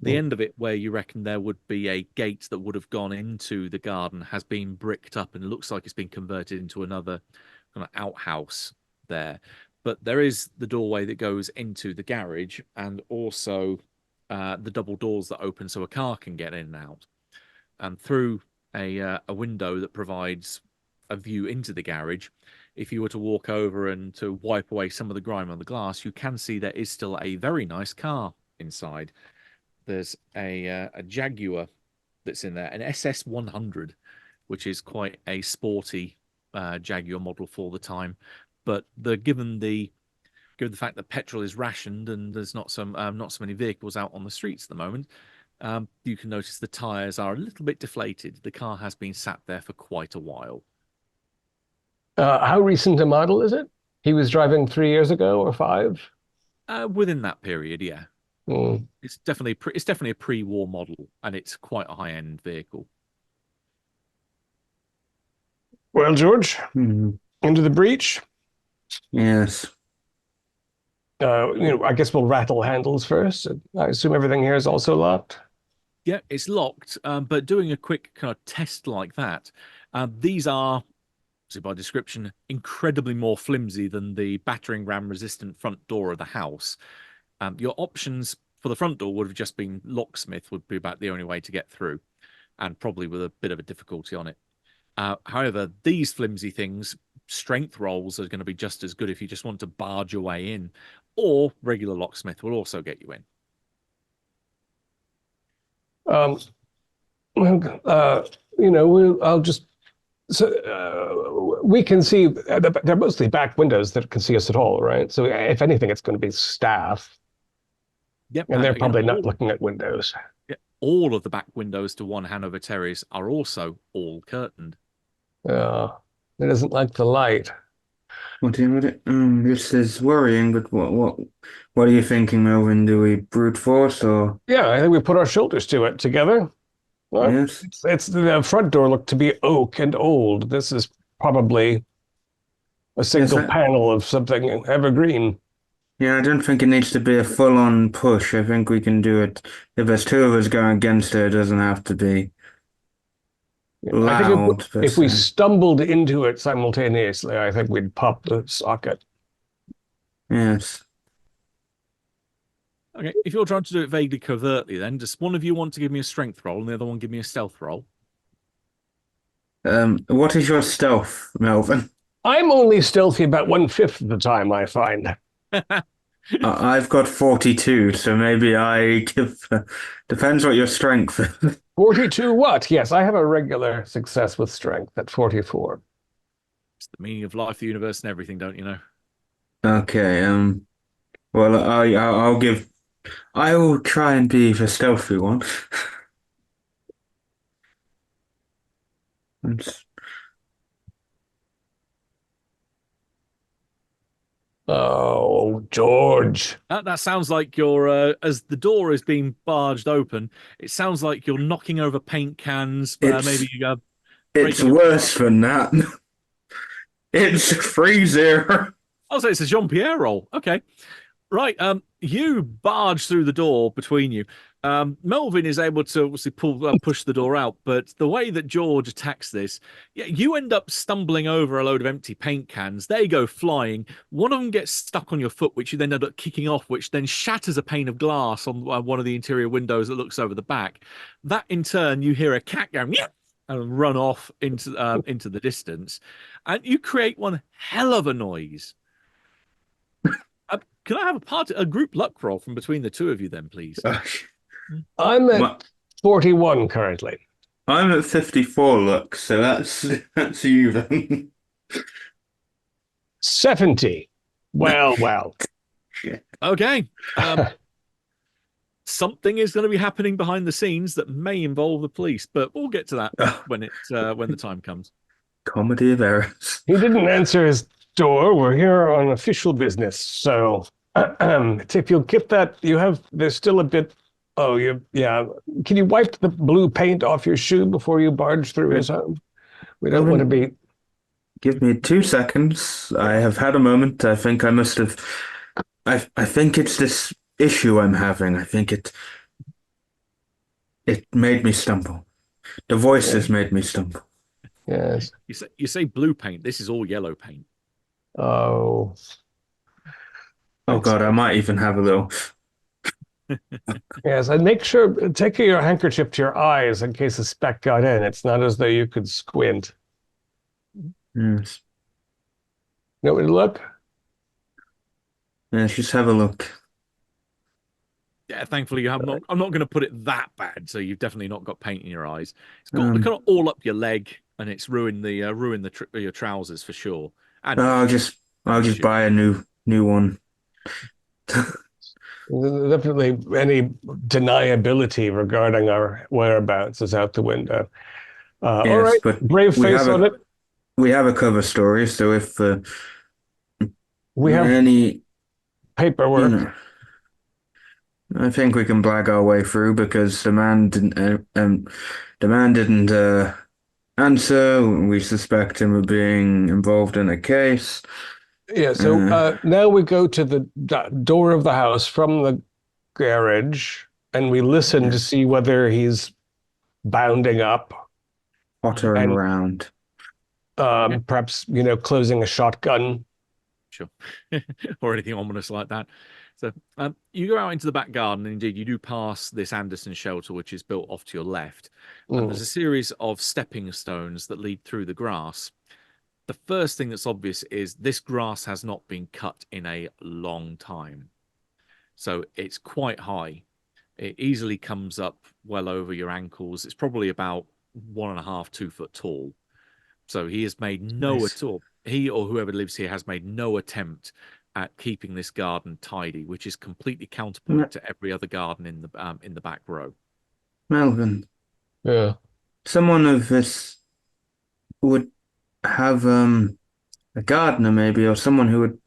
The end of it, where you reckon there would be a gate that would have gone into the garden, has been bricked up and looks like it's been converted into another kind of outhouse there. But there is the doorway that goes into the garage, and also the double doors that open so a car can get in and out. And through a window that provides a view into the garage, if you were to walk over and to wipe away some of the grime on the glass, you can see there is still a very nice car inside. There's a Jaguar that's in there, an SS 100, which is quite a sporty Jaguar model for the time. But given the fact that petrol is rationed and there's not so many vehicles out on the streets at the moment, you can notice the tires are a little bit deflated. The car has been sat there for quite a while. How recent a model is it? He was driving 3 years ago or 5? Within that period, yeah. Mm. It's definitely a pre-war model, and it's quite a high-end vehicle. Well, George, into the breach. Yes. I guess we'll rattle handles first. I assume everything here is also locked. Yeah, it's locked, but doing a quick kind of test like that, these are, so by description, incredibly more flimsy than the battering ram resistant front door of the house. Your options for the front door would have just been locksmith, would be about the only way to get through, and probably with a bit of a difficulty on it. However, these flimsy things, strength rolls are going to be just as good if you just want to barge your way in, or regular locksmith will also get you in. I'll just. So we can see they're mostly back windows that can see us at all, right? So if anything, it's going to be staff. Yep, and they're probably not looking at windows. Yeah, all of the back windows to one Hanover Terrace are also all curtained. It doesn't like the light. This is worrying, but what are you thinking, Melvin? Do we brute force or? Yeah, I think we put our shoulders to it together. Well, Yes. it's the front door looked to be oak and old. This is probably a single panel of something evergreen. Yeah, I don't think it needs to be a full-on push. I think we can do it. If there's two of us going against it, it doesn't have to be loud. I think if we stumbled into it simultaneously, I think we'd pop the socket. Yes. Okay, if you're trying to do it vaguely covertly, then does one of you want to give me a strength roll and the other one give me a stealth roll? What is your stealth, Melvin? I'm only stealthy about 1/5 of the time, I find. I've got 42, so maybe I give. Depends what your strength is. 42 what? Yes, I have a regular success with strength at 44. It's the meaning of life, the universe, and everything, don't you know? Okay. Well, I'll give. I will try and be the stealthy one. Oh, George. That sounds like you're, as the door is being barged open, it sounds like you're knocking over paint cans. Maybe you go. It's worse than that. It's 3-0. Oh, so it's a Jean-Pierre roll. Okay. Right. You barge through the door between you. Melvin is able to obviously push the door out, but the way that George attacks this, yeah, you end up stumbling over a load of empty paint cans. They go flying. One of them gets stuck on your foot, which you then end up kicking off, which then shatters a pane of glass on one of the interior windows that looks over the back. That in turn, you hear a cat go "Meow," and run off into the distance, and you create one hell of a noise. Can I have a group luck roll from between the two of you then, please? I'm at 41 currently. I'm at 54 luck, so that's even. 70. Well. Okay. Something is going to be happening behind the scenes that may involve the police, but we'll get to that when the time comes. Comedy of errors. He didn't answer his door. We're here on official business, so if you'll get that, there's still a bit. Oh, yeah. Can you wipe the blue paint off your shoe before you barge through his home? We don't want to be. Give me 2 seconds. I have had a moment. I think I must have. I think it's this issue I'm having. I think it made me stumble. The voices made me stumble. Yes. You say blue paint. This is all yellow paint. Oh. Oh God, I might even have a little. Yes, and make sure, take your handkerchief to your eyes in case a speck got in. It's not as though you could squint. Yes. You know what, look? Let's just have a look. Yeah, thankfully you have not. I'm not going to put it that bad. So you've definitely not got paint in your eyes. It's got Um, kind of all up your leg, and it's ruined your trousers for sure. And I'll just shoe. buy a new one. Definitely any deniability regarding our whereabouts is out the window. All Yes, right, but brave we face have on a it. we have a cover story, so if We have any, you paperwork. know, I think we can blag our way through because the man didn't answer. We suspect him of being involved in a case. Yeah, so now we go to the door of the house from the garage and we listen to see whether he's bounding up Pottering and around. perhaps, closing a shotgun. Sure. Or anything ominous like that. So you go out into the back garden, and indeed you do pass this Anderson shelter, which is built off to your left. And there's a series of stepping stones that lead through the grass. The first thing that's obvious is this grass has not been cut in a long time. So it's quite high. It easily comes up well over your ankles. It's probably about 1.5, 2 foot tall. So he has made he or whoever lives here has made no attempt at keeping this garden tidy, which is completely counterpoint to every other garden in the back row. Melvin, Yeah. someone of this would have a gardener maybe, or someone who would,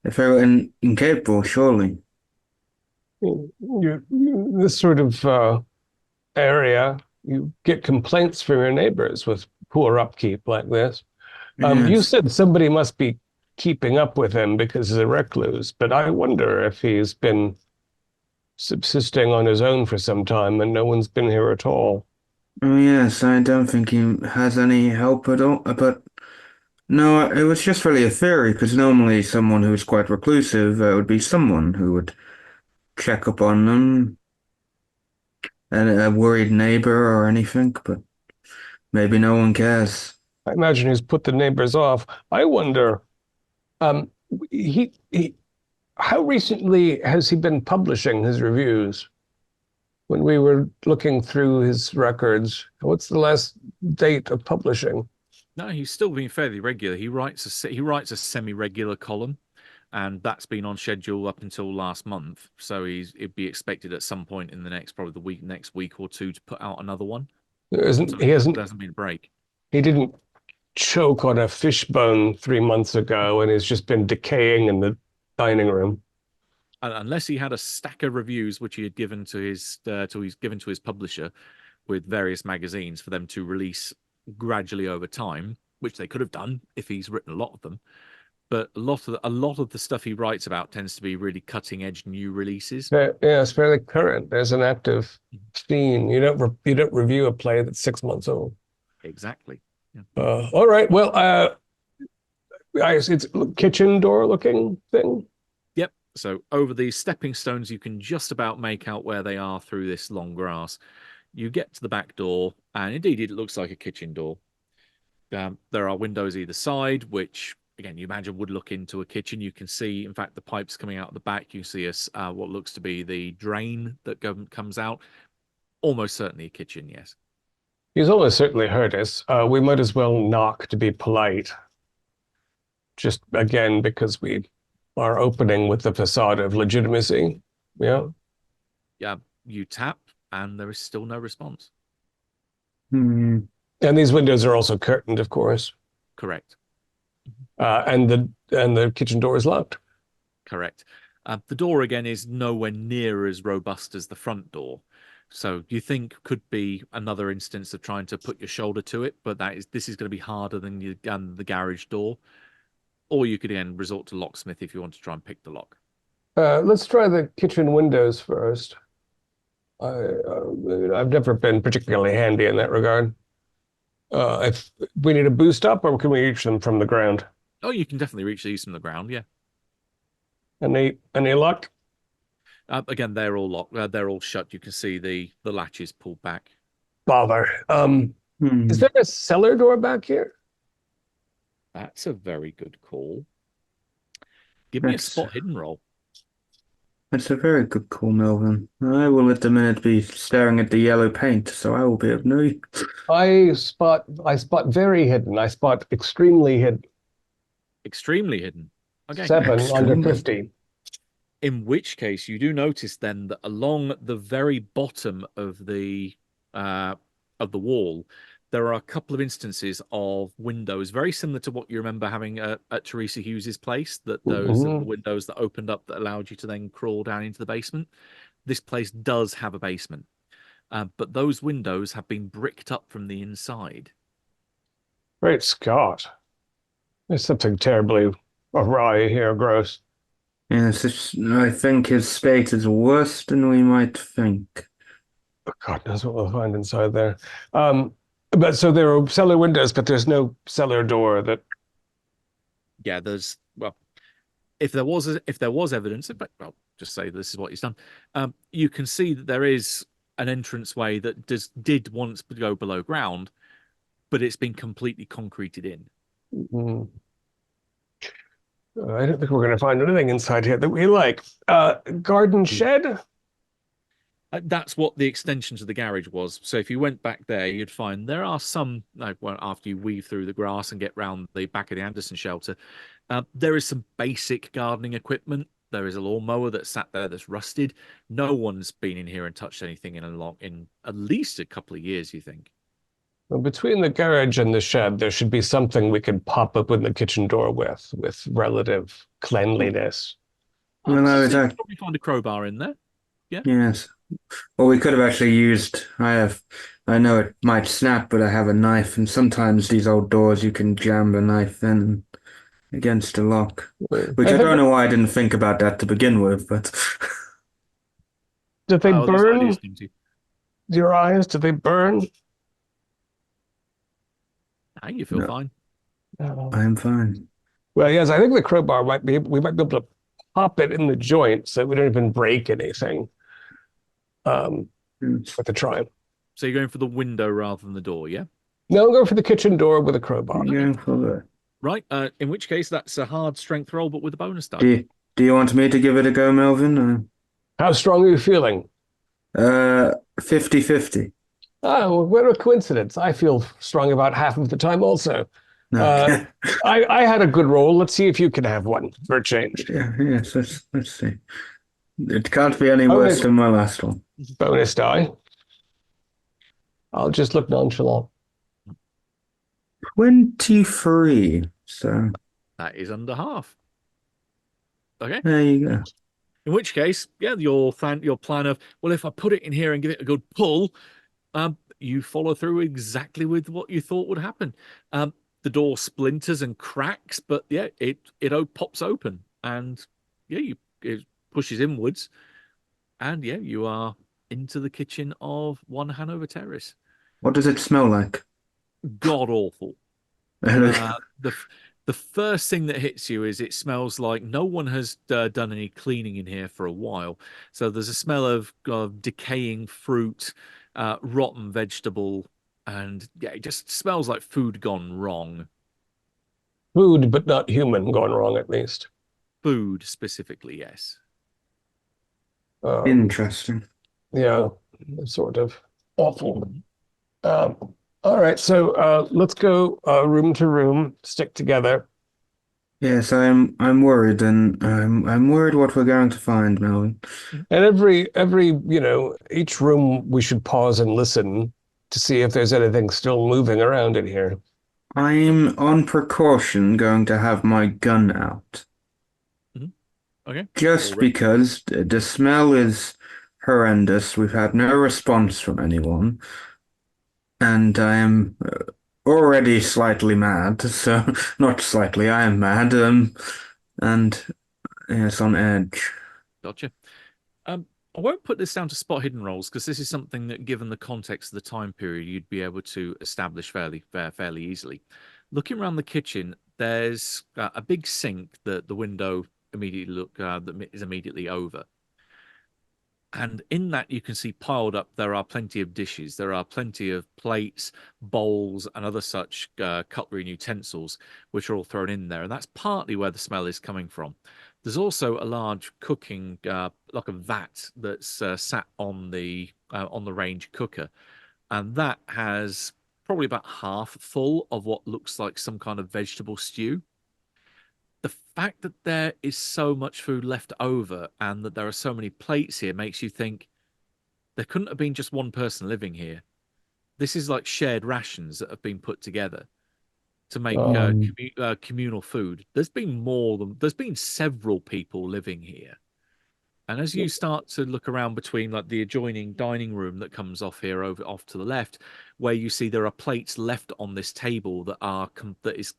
if they were incapable, surely. This sort of area, you get complaints from your neighbors with poor upkeep like this. You Yes. said somebody must be keeping up with him because he's a recluse, but I wonder if he's been subsisting on his own for some time and no one's been here at all. Oh yes, I don't think he has any help at all. But no, it was just really a theory because normally someone who's quite reclusive would be someone who would check up on them, and a worried neighbor or anything. But maybe no one cares. I imagine he's put the neighbors off. I wonder, um, he how recently has he been publishing his reviews? When we were looking through his records, what's the last date of publishing? No, he's still been fairly regular. He writes a semi-regular column, and that's been on schedule up until last month. So it'd be expected at some point in the next week or two to put out another one. There isn't, So he hasn't, there hasn't been a break. he didn't choke on a fishbone 3 months ago and he's just been decaying in the dining room. Unless he had a stack of reviews which he had given to his publisher with various magazines for them to release gradually over time, which they could have done if he's written a lot of them. But a lot of the stuff he writes about tends to be really cutting edge new releases. Yeah, it's fairly current. There's an active scene. You don't review a play that's 6 months old. Exactly. Yeah. All right. Well, it's kitchen door looking thing. Yep. So over these stepping stones, you can just about make out where they are through this long grass. You get to the back door, and indeed, it looks like a kitchen door. There are windows either side, which, again, you imagine would look into a kitchen. You can see, in fact, the pipes coming out the back. You see what looks to be the drain that comes out. Almost certainly a kitchen, yes. He's almost certainly heard us. We might as well knock to be polite. Just again, because we are opening with the facade of legitimacy. Yeah. Yeah. You tap, and there is still no response. Hmm. And these windows are also curtained, of course. Correct. And the kitchen door is locked. Correct. The door again is nowhere near as robust as the front door. So you think could be another instance of trying to put your shoulder to it, but this is going to be harder than the garage door. Or you could again resort to locksmith if you want to try and pick the lock. Let's try the kitchen windows first. I've never been particularly handy in that regard. If we need a boost up, or can we reach them from the ground? Oh, you can definitely reach these from the ground, yeah. Any luck? Again, they're all locked. They're all shut. You can see the latches pulled back. Bother. Is Hmm. there a cellar door back here? That's a very good call. Give me a That's spot hidden roll. that's a very good call, Melvin. I will at the minute be staring at the yellow paint, so I will be of no use. I spot very hidden. I spot extremely hidden. Extremely hidden. Okay. 7 under Extremely. 50. In which case, you do notice then that along the very bottom of the wall, there are a couple of instances of windows, very similar to what you remember having at Teresa Hughes's place. That those Mhm. windows that opened up that allowed you to then crawl down into the basement. This place does have a basement, but those windows have been bricked up from the inside. Great Scott. There's something terribly awry here, Gross. Yes, I think his state is worse than we might think. God knows what we'll find inside there. But so there are cellar windows, but there's no cellar door that. Yeah, there's if there was evidence, in fact, I'll just say this is what he's done. You can see that there is an entranceway that did once go below ground, but it's been completely concreted in. Mm, I don't think we're going to find anything inside here that we like. Garden shed? That's what the extension to the garage was. So if you went back there, you'd find there are some, well, after you weave through the grass and get round the back of the Anderson shelter, there is some basic gardening equipment. There is a lawnmower that's sat there that's rusted. No one's been in here and touched anything in at least a couple of years, you think? Well, between the garage and the shed, there should be something we can pop up in the kitchen door with relative cleanliness. Well, I So was you could probably find a crowbar in there. yes. Well, we could have actually used. I know it might snap, but I have a knife, and sometimes these old doors you can jam the knife in against a lock. Which I don't know why I didn't think about that to begin with, but Did they Oh, these burn ideas seem to. your eyes? Did they burn? You feel No. fine. I'm fine. Well, yes, I think the crowbar we might be able to pop it in the joint so we don't even break anything. With the try. So you're going for the window rather than the door, yeah? No, go for the kitchen door with a crowbar. You're going for that. Right. In which case, that's a hard strength roll, but with a bonus die. Do you want me to give it a go, Melvin? How strong are you feeling? 50-50. Oh, well, what a coincidence. I feel strong about half of the time also. Okay. I had a good roll. Let's see if you can have one for a change. Yes, let's see. It can't be any worse than my last one. Bonus die. I'll just look nonchalant. 23. So That is under half. Okay. there you go. In which case, yeah, your plan of, well, if I put it in here and give it a good pull, you follow through exactly with what you thought would happen. The door splinters and cracks, but yeah, it pops open, and yeah, it pushes inwards, and yeah, you are into the kitchen of 1 Hanover Terrace. What does it smell like? God awful. The first thing that hits you is it smells like no one has done any cleaning in here for a while. So there's a smell of decaying fruit, rotten vegetable, and yeah, it just smells like food gone wrong. Food, but not human, gone wrong at least. Food specifically, yes. Interesting. Yeah, sort of awful. All right, so let's go room to room, stick together. Yes, I'm worried, and I'm worried what we're going to find, Melvin. And every each room we should pause and listen to see if there's anything still moving around in here. I'm on precaution going to have my gun out. Okay. Just because the smell is horrendous. We've had no response from anyone. And I am already slightly mad, so not slightly, I am mad, and yes, on edge. Gotcha. I won't put this down to spot hidden rolls because this is something that, given the context of the time period, you'd be able to establish fairly easily. Looking around the kitchen, there's a big sink that the window that is immediately over. And in that, you can see piled up, there are plenty of dishes. There are plenty of plates, bowls, and other such cutlery and utensils, which are all thrown in there. And that's partly where the smell is coming from. There's also a large cooking, like a vat that's sat on the range cooker. And that has probably about half full of what looks like some kind of vegetable stew. The fact that there is so much food left over and that there are so many plates here makes you think there couldn't have been just one person living here. This is like shared rations that have been put together to make communal food. There's been several people living here. And as you start to look around between like the adjoining dining room that comes off here off to the left, where you see there are plates left on this table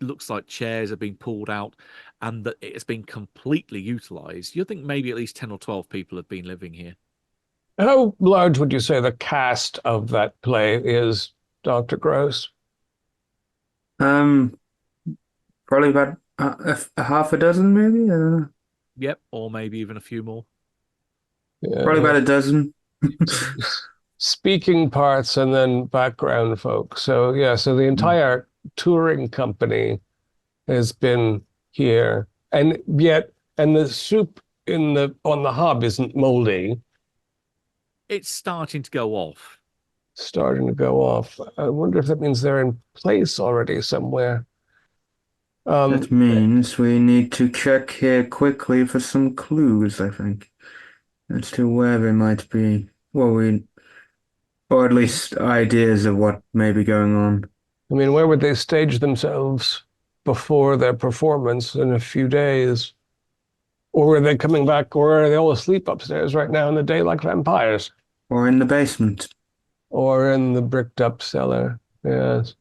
looks like chairs are being pulled out and that it has been completely utilized, you think maybe at least 10 or 12 people have been living here. How large would you say the cast of that play is, Dr. Gross? Probably about a half a dozen, maybe. I don't know. Yep, or maybe even a few more. Yeah. Probably about a dozen. Speaking parts and then background folks. So so the entire touring company has been here, and the soup on the hob isn't moldy. It's starting to go off. Starting to go off. I wonder if that means they're in place already somewhere. That means we need to check here quickly for some clues, I think, as to where they might be. Or at least ideas of what may be going on. I mean, where would they stage themselves before their performance in a few days? Or are they coming back, or are they all asleep upstairs right now in the day like vampires? Or in the basement. Or in the bricked up cellar, yes.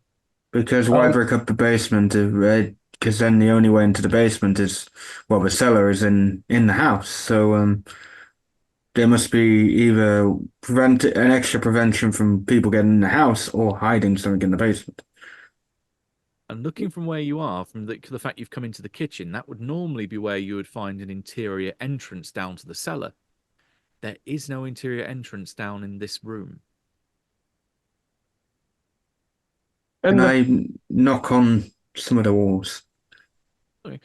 Because why brick up the basement? Because then the only way into the basement is, the cellar is in the house. So there must be either an extra prevention from people getting in the house or hiding something in the basement. And looking from where you are, from the fact you've come into the kitchen, that would normally be where you would find an interior entrance down to the cellar. There is no interior entrance down in this room. And I knock on some of the walls. Okay.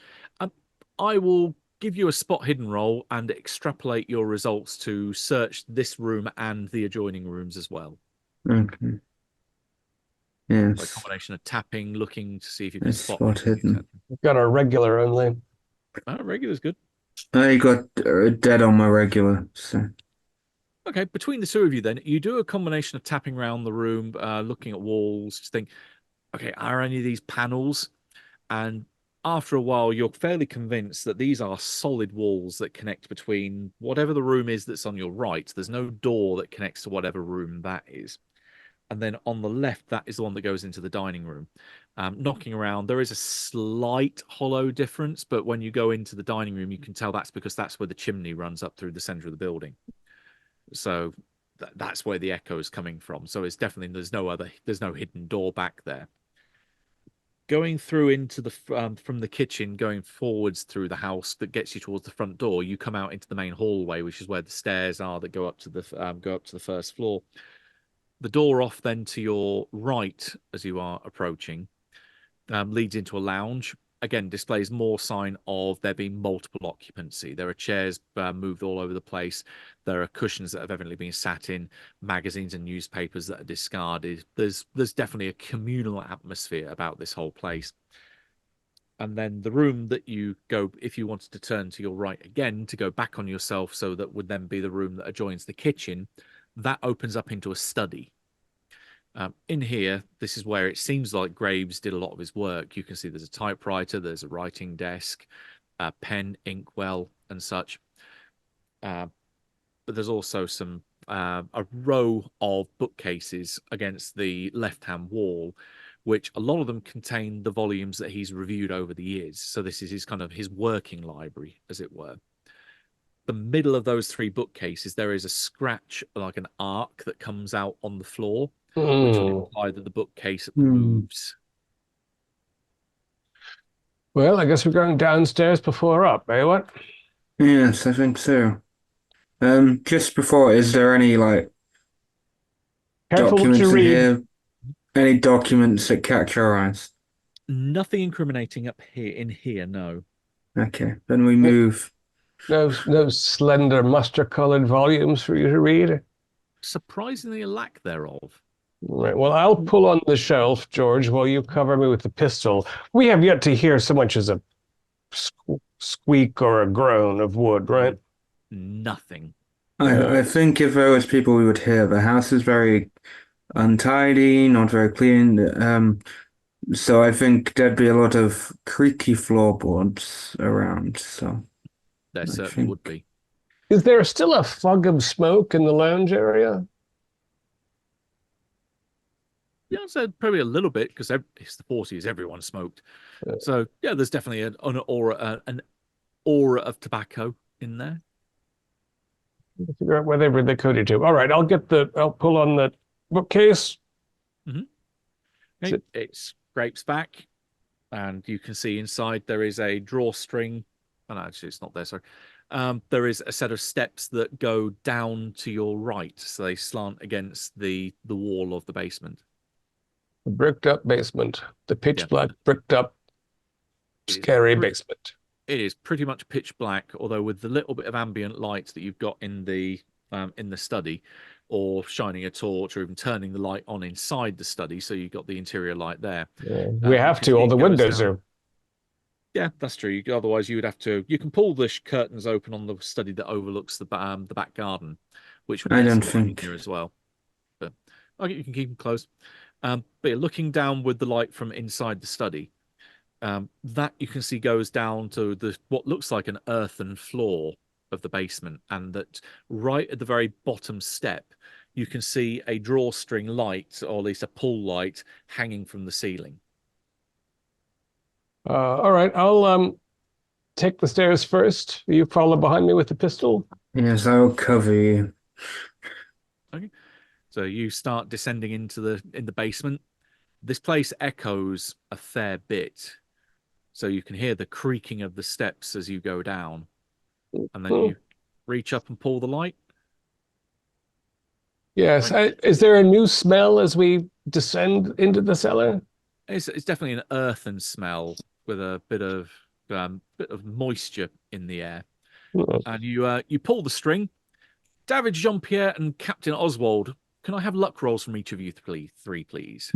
I will give you a spot hidden roll and extrapolate your results to search this room and the adjoining rooms as well. Okay. Yes. A combination of tapping, looking to see if you can spot hidden. We've got our regular only. Regular's good. I got dead on my regular. So. Okay, between the two of you then, you do a combination of tapping around the room, looking at walls, just think, okay, are any of these panels? And after a while, you're fairly convinced that these are solid walls that connect between whatever the room is that's on your right. There's no door that connects to whatever room that is. And then on the left, that is the one that goes into the dining room. Knocking around, there is a slight hollow difference, but when you go into the dining room, you can tell that's because that's where the chimney runs up through the center of the building. So that's where the echo is coming from. So it's definitely, there's no hidden door back there. Going through into the from the kitchen, going forwards through the house that gets you towards the front door, you come out into the main hallway, which is where the stairs are that go up to the first floor. The door off then to your right as you are approaching leads into a lounge. Again, displays more sign of there being multiple occupancy. There are chairs moved all over the place. There are cushions that have evidently been sat in, magazines and newspapers that are discarded. There's definitely a communal atmosphere about this whole place. And then the room that you go, if you wanted to turn to your right again to go back on yourself, so that would then be the room that adjoins the kitchen, that opens up into a study. In here, this is where it seems like Graves did a lot of his work. You can see there's a typewriter, there's a writing desk, a pen, inkwell, and such. But there's also a row of bookcases against the left-hand wall, which a lot of them contain the volumes that he's reviewed over the years. So this is his working library, as it were. The middle of those three bookcases, there is a scratch, like an arc that comes out on the floor, which would imply that the bookcase moves. Well, I guess we're going downstairs before up, eh? What? Yes, I think so. Just before, is there any like Careful what you documents in read. here? Any documents that catch our eyes? Nothing incriminating up here in here, no. Okay, then we Right. move. No slender mustard-colored volumes for you to read. Surprisingly, a lack thereof. Right. Well, I'll pull on the shelf, George, while you cover me with the pistol. We have yet to hear so much as a squeak or a groan of wood, right? Nothing. I think if there was people, we would hear. The house is very untidy, not very clean. So I think there'd be a lot of creaky floorboards around. So There I certainly would think be. Is there still a fog of smoke in the lounge area? Yeah, so probably a little bit because it's the 40s, everyone smoked. So yeah, there's definitely an aura of tobacco in there. Figure out where they read the coded to. All right, I'll pull on the bookcase. It scrapes back, and you can see inside there is a drawstring. Oh, no, actually, it's not there. Sorry. There is a set of steps that go down to your right, so they slant against the wall of the basement. The bricked up basement. The pitch Yeah. black bricked up It is scary pre- basement. It is pretty much pitch black, although with the little bit of ambient light that you've got in the study, or shining a torch, or even turning the light on inside the study, so you've got the interior light there. We You have can to. see All it the goes windows down. are. Yeah, that's true. Otherwise, you would have to. You can pull the curtains open on the study that overlooks the back garden, which would I get don't some light in think. here as well. But okay, you can keep them closed. But yeah, looking down with the light from inside the study, that you can see goes down to what looks like an earthen floor of the basement, and that right at the very bottom step, you can see a drawstring light, or at least a pull light, hanging from the ceiling. All right, I'll take the stairs first. You follow behind me with the pistol. Yes, I'll cover you. Okay. So you start descending into the basement. This place echoes a fair bit, so you can hear the creaking of the steps as you go down, and then you reach up and pull the light. Yes. Right. Is there a new smell as we descend into the cellar? It's definitely an earthen smell with a bit of moisture in the air, and you pull the string. David, Jean-Pierre, and Captain Oswald, can I have luck rolls from each of you three, please?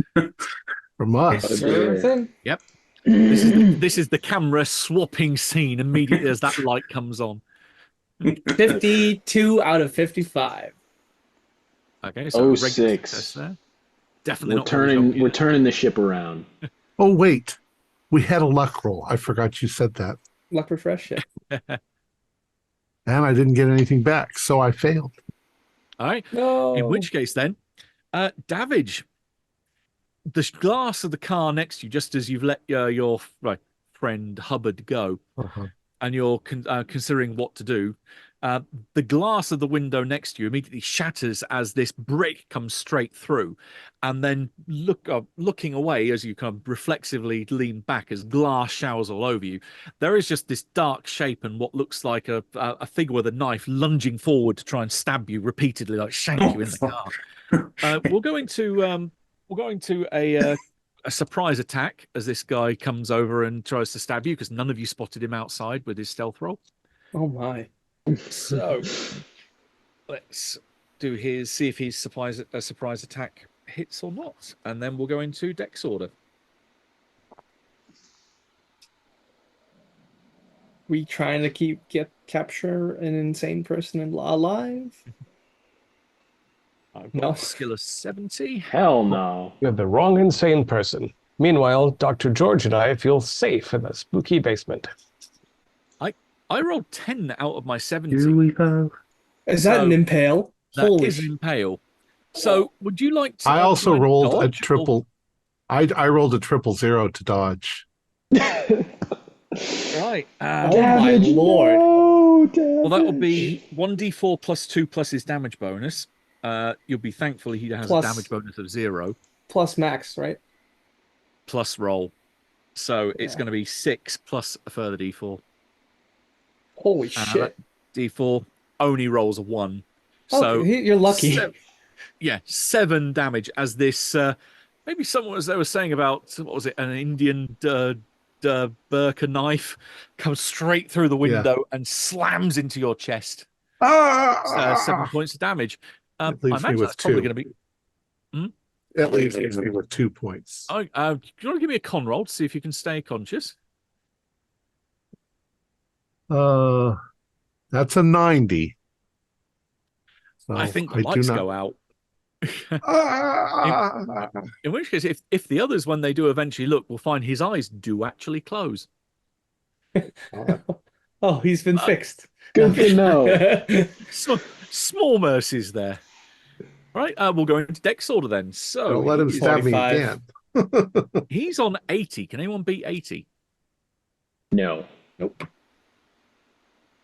From us. Sure thing. Yep. This is the camera swapping scene immediately as that light comes on. 52 out of 55. Okay, so regular 06. success there. Definitely We're not very turning Jean-Pierre. we're turning the ship around. Oh, wait. We had a luck roll. I forgot you said that. Luck refresh. Yeah. And I didn't get anything back, so I failed. All right. No. In which case, then, Davidge, the glass of the car next to you, just as you've let your friend Hubbard go, and you're considering what to do, the glass of the window next to you immediately shatters as this brick comes straight through, and then looking away as you kind of reflexively lean back as glass showers all over you, there is just this dark shape and what looks like a figure with a knife lunging forward to try and stab you repeatedly, like shank you in the car. We'll go into a surprise attack as this guy comes over and tries to stab you, because none of you spotted him outside with his stealth roll. Oh my. So let's do see if his surprise attack hits or not, and then we'll go into Dex order. We trying to capture an insane person alive? I've No. got a skill of 70. Hell no. You have the wrong insane person. Meanwhile, Dr. George and I feel safe in the spooky basement. I rolled 10 out of my 70. Here we go. Is that an impale? That Holy is impale. So would you like to I also try and rolled a dodge, or- triple. I rolled a 000 to dodge. Right. Oh my lord. Well, that would be 1d4 plus 2 plus his damage bonus. You'll be thankful he has Plus- a damage bonus of 0 Plus max, right? plus roll. So it's Yeah. going to be 6 plus a further d4. Holy That shit. D4 only rolls a 1. So Okay, you're lucky. 7 damage as this maybe someone, as they were saying about, what was it, an Indian burqa knife comes straight through the window and slams into your chest. 7 points of damage. I It leaves me imagine with that's probably 2. going to be. It leaves me with 2 points. Do you want to give me a con roll to see if you can stay conscious? That's a 90. So I think the I do lights not. go out. In which case, if the others, when they do eventually look, will find his eyes do actually close. Oh, he's been fixed. Good to know. So, small mercies there. Right, we'll go into Dex order then. So Don't let him he's- stab me 45. again. He's on 80. Can anyone beat 80? No. Nope.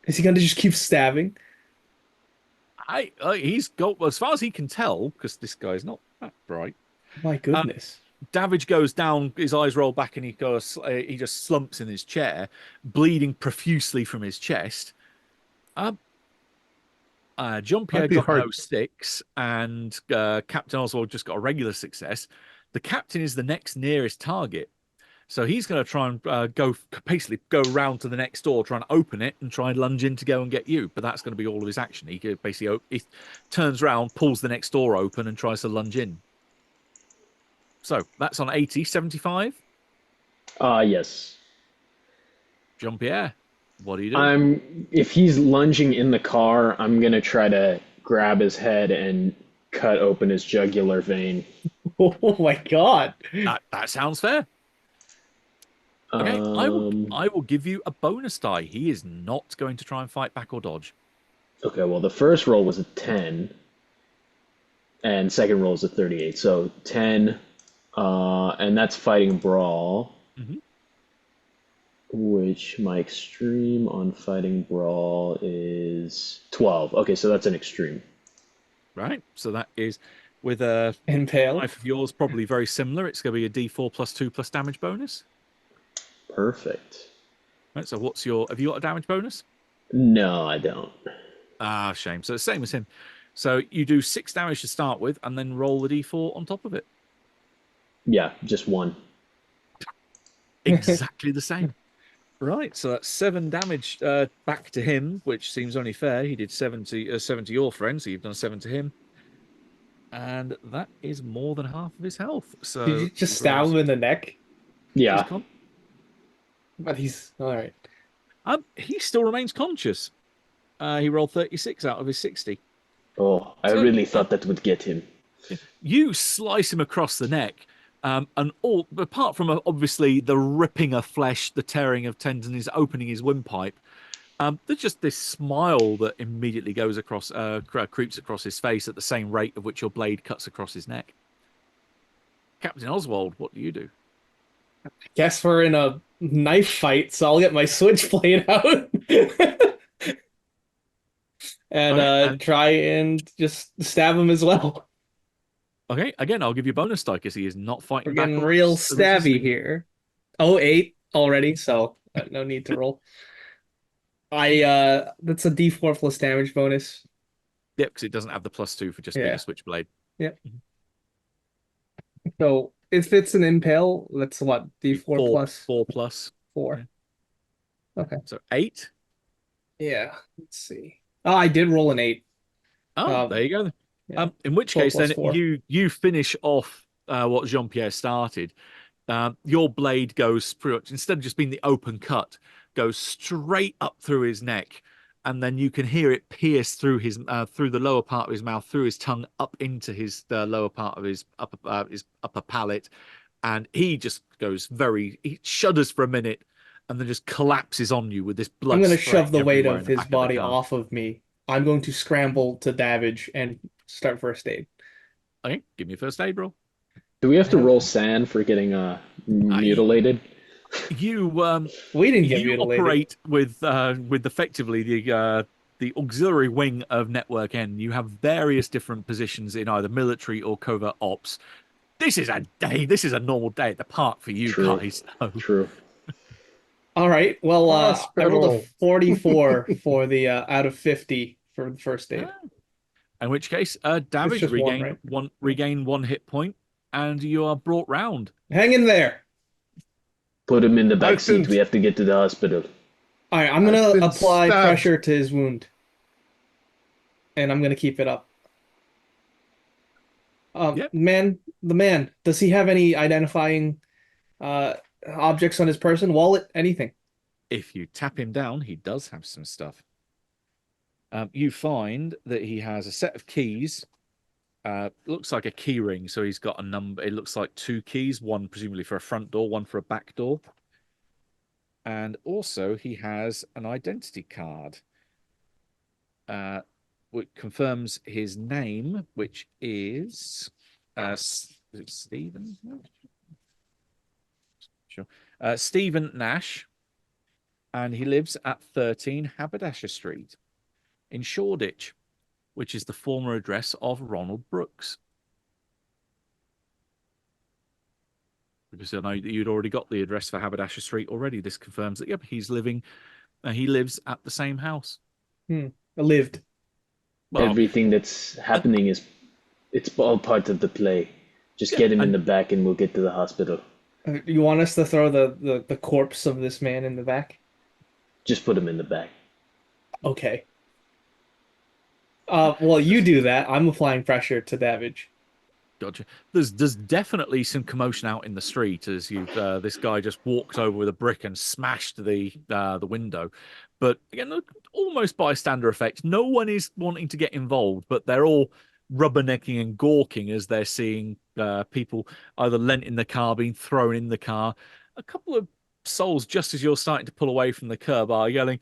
Is he gonna just keep stabbing? He's got, as far as he can tell, because this guy's not that bright. My goodness. Davidge goes down, his eyes roll back, and he just slumps in his chair, bleeding profusely from his chest. Jean-Pierre Might be got hard. no 6, and Captain Oswald just got a regular success. The captain is the next nearest target. So he's going to try and basically go round to the next door, try and open it, and try and lunge in to go and get you. But that's going to be all of his action. He basically he turns around, pulls the next door open, and tries to lunge in. So that's on 80, 75. Yes. Jean-Pierre, what are you doing? If he's lunging in the car, I'm gonna try to grab his head and cut open his jugular vein. Oh my god. That sounds fair. Okay, I will give you a bonus die. He is not going to try and fight back or dodge. Okay, well, the first roll was a 10, and second roll is a 38. So 10, and that's fighting brawl, which my extreme on fighting brawl is 12. Okay, so that's an extreme. Right, so that is with a Impale. knife of yours, probably very similar. It's going to be a D4 plus 2 plus damage bonus. Perfect. Right, so have you got a damage bonus? No, I don't. Ah, shame. So the same as him. So you do 6 damage to start with, and then roll the D4 on top of it. Yeah, just 1. Exactly the same. Right, so that's 7 damage back to him, which seems only fair. He did 7 to your friend, so you've done 7 to him. And that is more than half of his health. So Did you just stab him in the neck? Yeah. But he's all right. He still remains conscious. He rolled 36 out of his 60. Oh, I really thought that would get him. You slice him across the neck, and all apart from obviously the ripping of flesh, the tearing of tendons, opening his windpipe. There's just this smile that immediately goes across, creeps across his face at the same rate of which your blade cuts across his neck. Captain Oswald, what do you do? Guess we're in a knife fight, so I'll get my switchblade out and try and just stab him as well. Okay, again, I'll give you a bonus die because he is not fighting We're back. getting or real resisting. stabby here. Oh, 8 already, so no need to roll. That's a D4 plus damage bonus. Yep, because it doesn't have the +2 for just being a switchblade. Yeah. So if it's an impale, that's what? D4 plus 4 plus 4. Okay. So 8. Yeah. Let's see. Oh, I did roll an 8. There you go. Yeah. In which 4 case, plus then 4. you finish off what Jean-Pierre started. Your blade goes pretty much, instead of just being the open cut, goes straight up through his neck, and then you can hear it pierce through his through the lower part of his mouth, through his tongue, up into his lower part of his upper palate, and he just goes he shudders for a minute, and then just collapses on you with this blood. I'm going to shove the weight everywhere of in the his back the body car. off of me. I'm going to scramble to Davidge and start first aid. Okay, give me a first aid roll. Do we have to roll sand for getting mutilated? You We didn't get you mutilated. operate with effectively the auxiliary wing of Network N. You have various different positions in either military or covert ops. This is a normal day at the park for you True. guys. So. True. All right. Well, I rolled a Hospital. 44 for the out of 50 for the first aid. In which case, It's David, just one, right? regain 1 hit point, and you are brought round. Hang in there. Put him in the back I've been- seat. We have to get to the hospital. All right, I'm I've gonna been apply stabbed. pressure to his wound, and I'm gonna keep it up. Yep. The man, does he have any identifying objects on his person, wallet, anything? If you tap him down, he does have some stuff. You find that he has a set of keys. Looks like a key ring, so he's got a number. It looks like 2 keys, one presumably for a front door, one for a back door. And also he has an identity card, which confirms his name, which is Stephen. Sure, Stephen Nash, and he lives at 13 Haberdasher Street in Shoreditch, which is the former address of Ronald Brooks. Because I know that you'd already got the address for Haberdasher Street already. This confirms that, yep, he lives at the same house. Lived. Well, Everything that's happening it's all part of the play. Just get him in the back and we'll get to the hospital. You want us to throw the corpse of this man in the back? Just put him in the back. Okay. Well, you do that. I'm applying pressure to Davidge. gotcha. There's definitely some commotion out in the street as this guy just walked over with a brick and smashed the window. But again, almost bystander effect. No one is wanting to get involved, but they're all rubbernecking and gawking as they're seeing people either lent in the car, being thrown in the car. A couple of souls, just as you're starting to pull away from the curb, are yelling,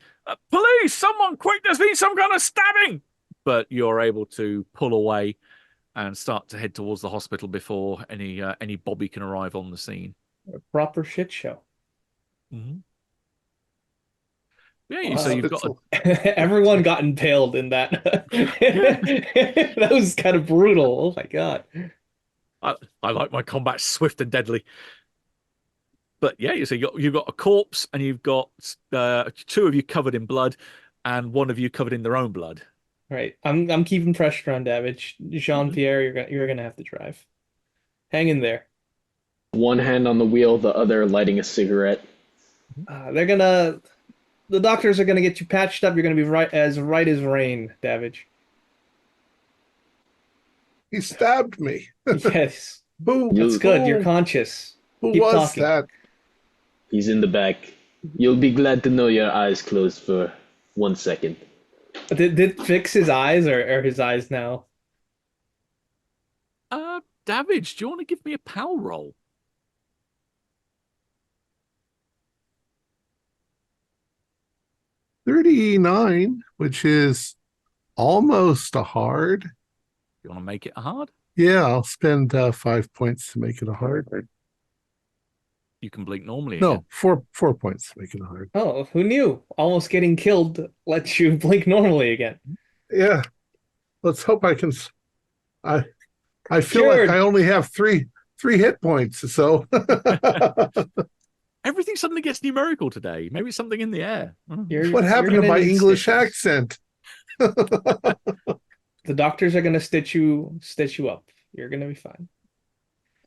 "Police! Someone quick! There's been some kind of stabbing!" But you're able to pull away and start to head towards the hospital before any Bobby can arrive on the scene. A proper shit show. Mm-hmm. Yeah, so you've got Everyone got impaled in that. That was kind of brutal. Oh my God. I like my combat swift and deadly. But yeah, so you've got a corpse, and you've got 2 of you covered in blood, and 1 of you covered in their own blood. Right. I'm keeping pressure on Davidge. Jean-Pierre, you're gonna have to drive. Hang in there. One hand on the wheel, the other lighting a cigarette. The doctors are gonna get you patched up. You're gonna be right as rain, Davidge. He stabbed me. Yes. Who? That's good. You're conscious. Who Keep was talking. that? He's in the back. You'll be glad to know your eyes closed for 1 second. Did fix his eyes or his eyes now? Davidge, do you want to give me a pal roll? $39, which is almost a hard. You want to make it a hard? Yeah, I'll spend 5 points to make it a hard. You can blink normally. No, Again. 4 points to make it a hard. Oh, who knew? Almost getting killed lets you blink normally again. Yeah, let's hope I can. I feel Sure. like I only have three hit points. So Everything suddenly gets numerical today. Maybe it's something in the air. what happened to my English accent? The doctors are gonna stitch you up. You're gonna be fine.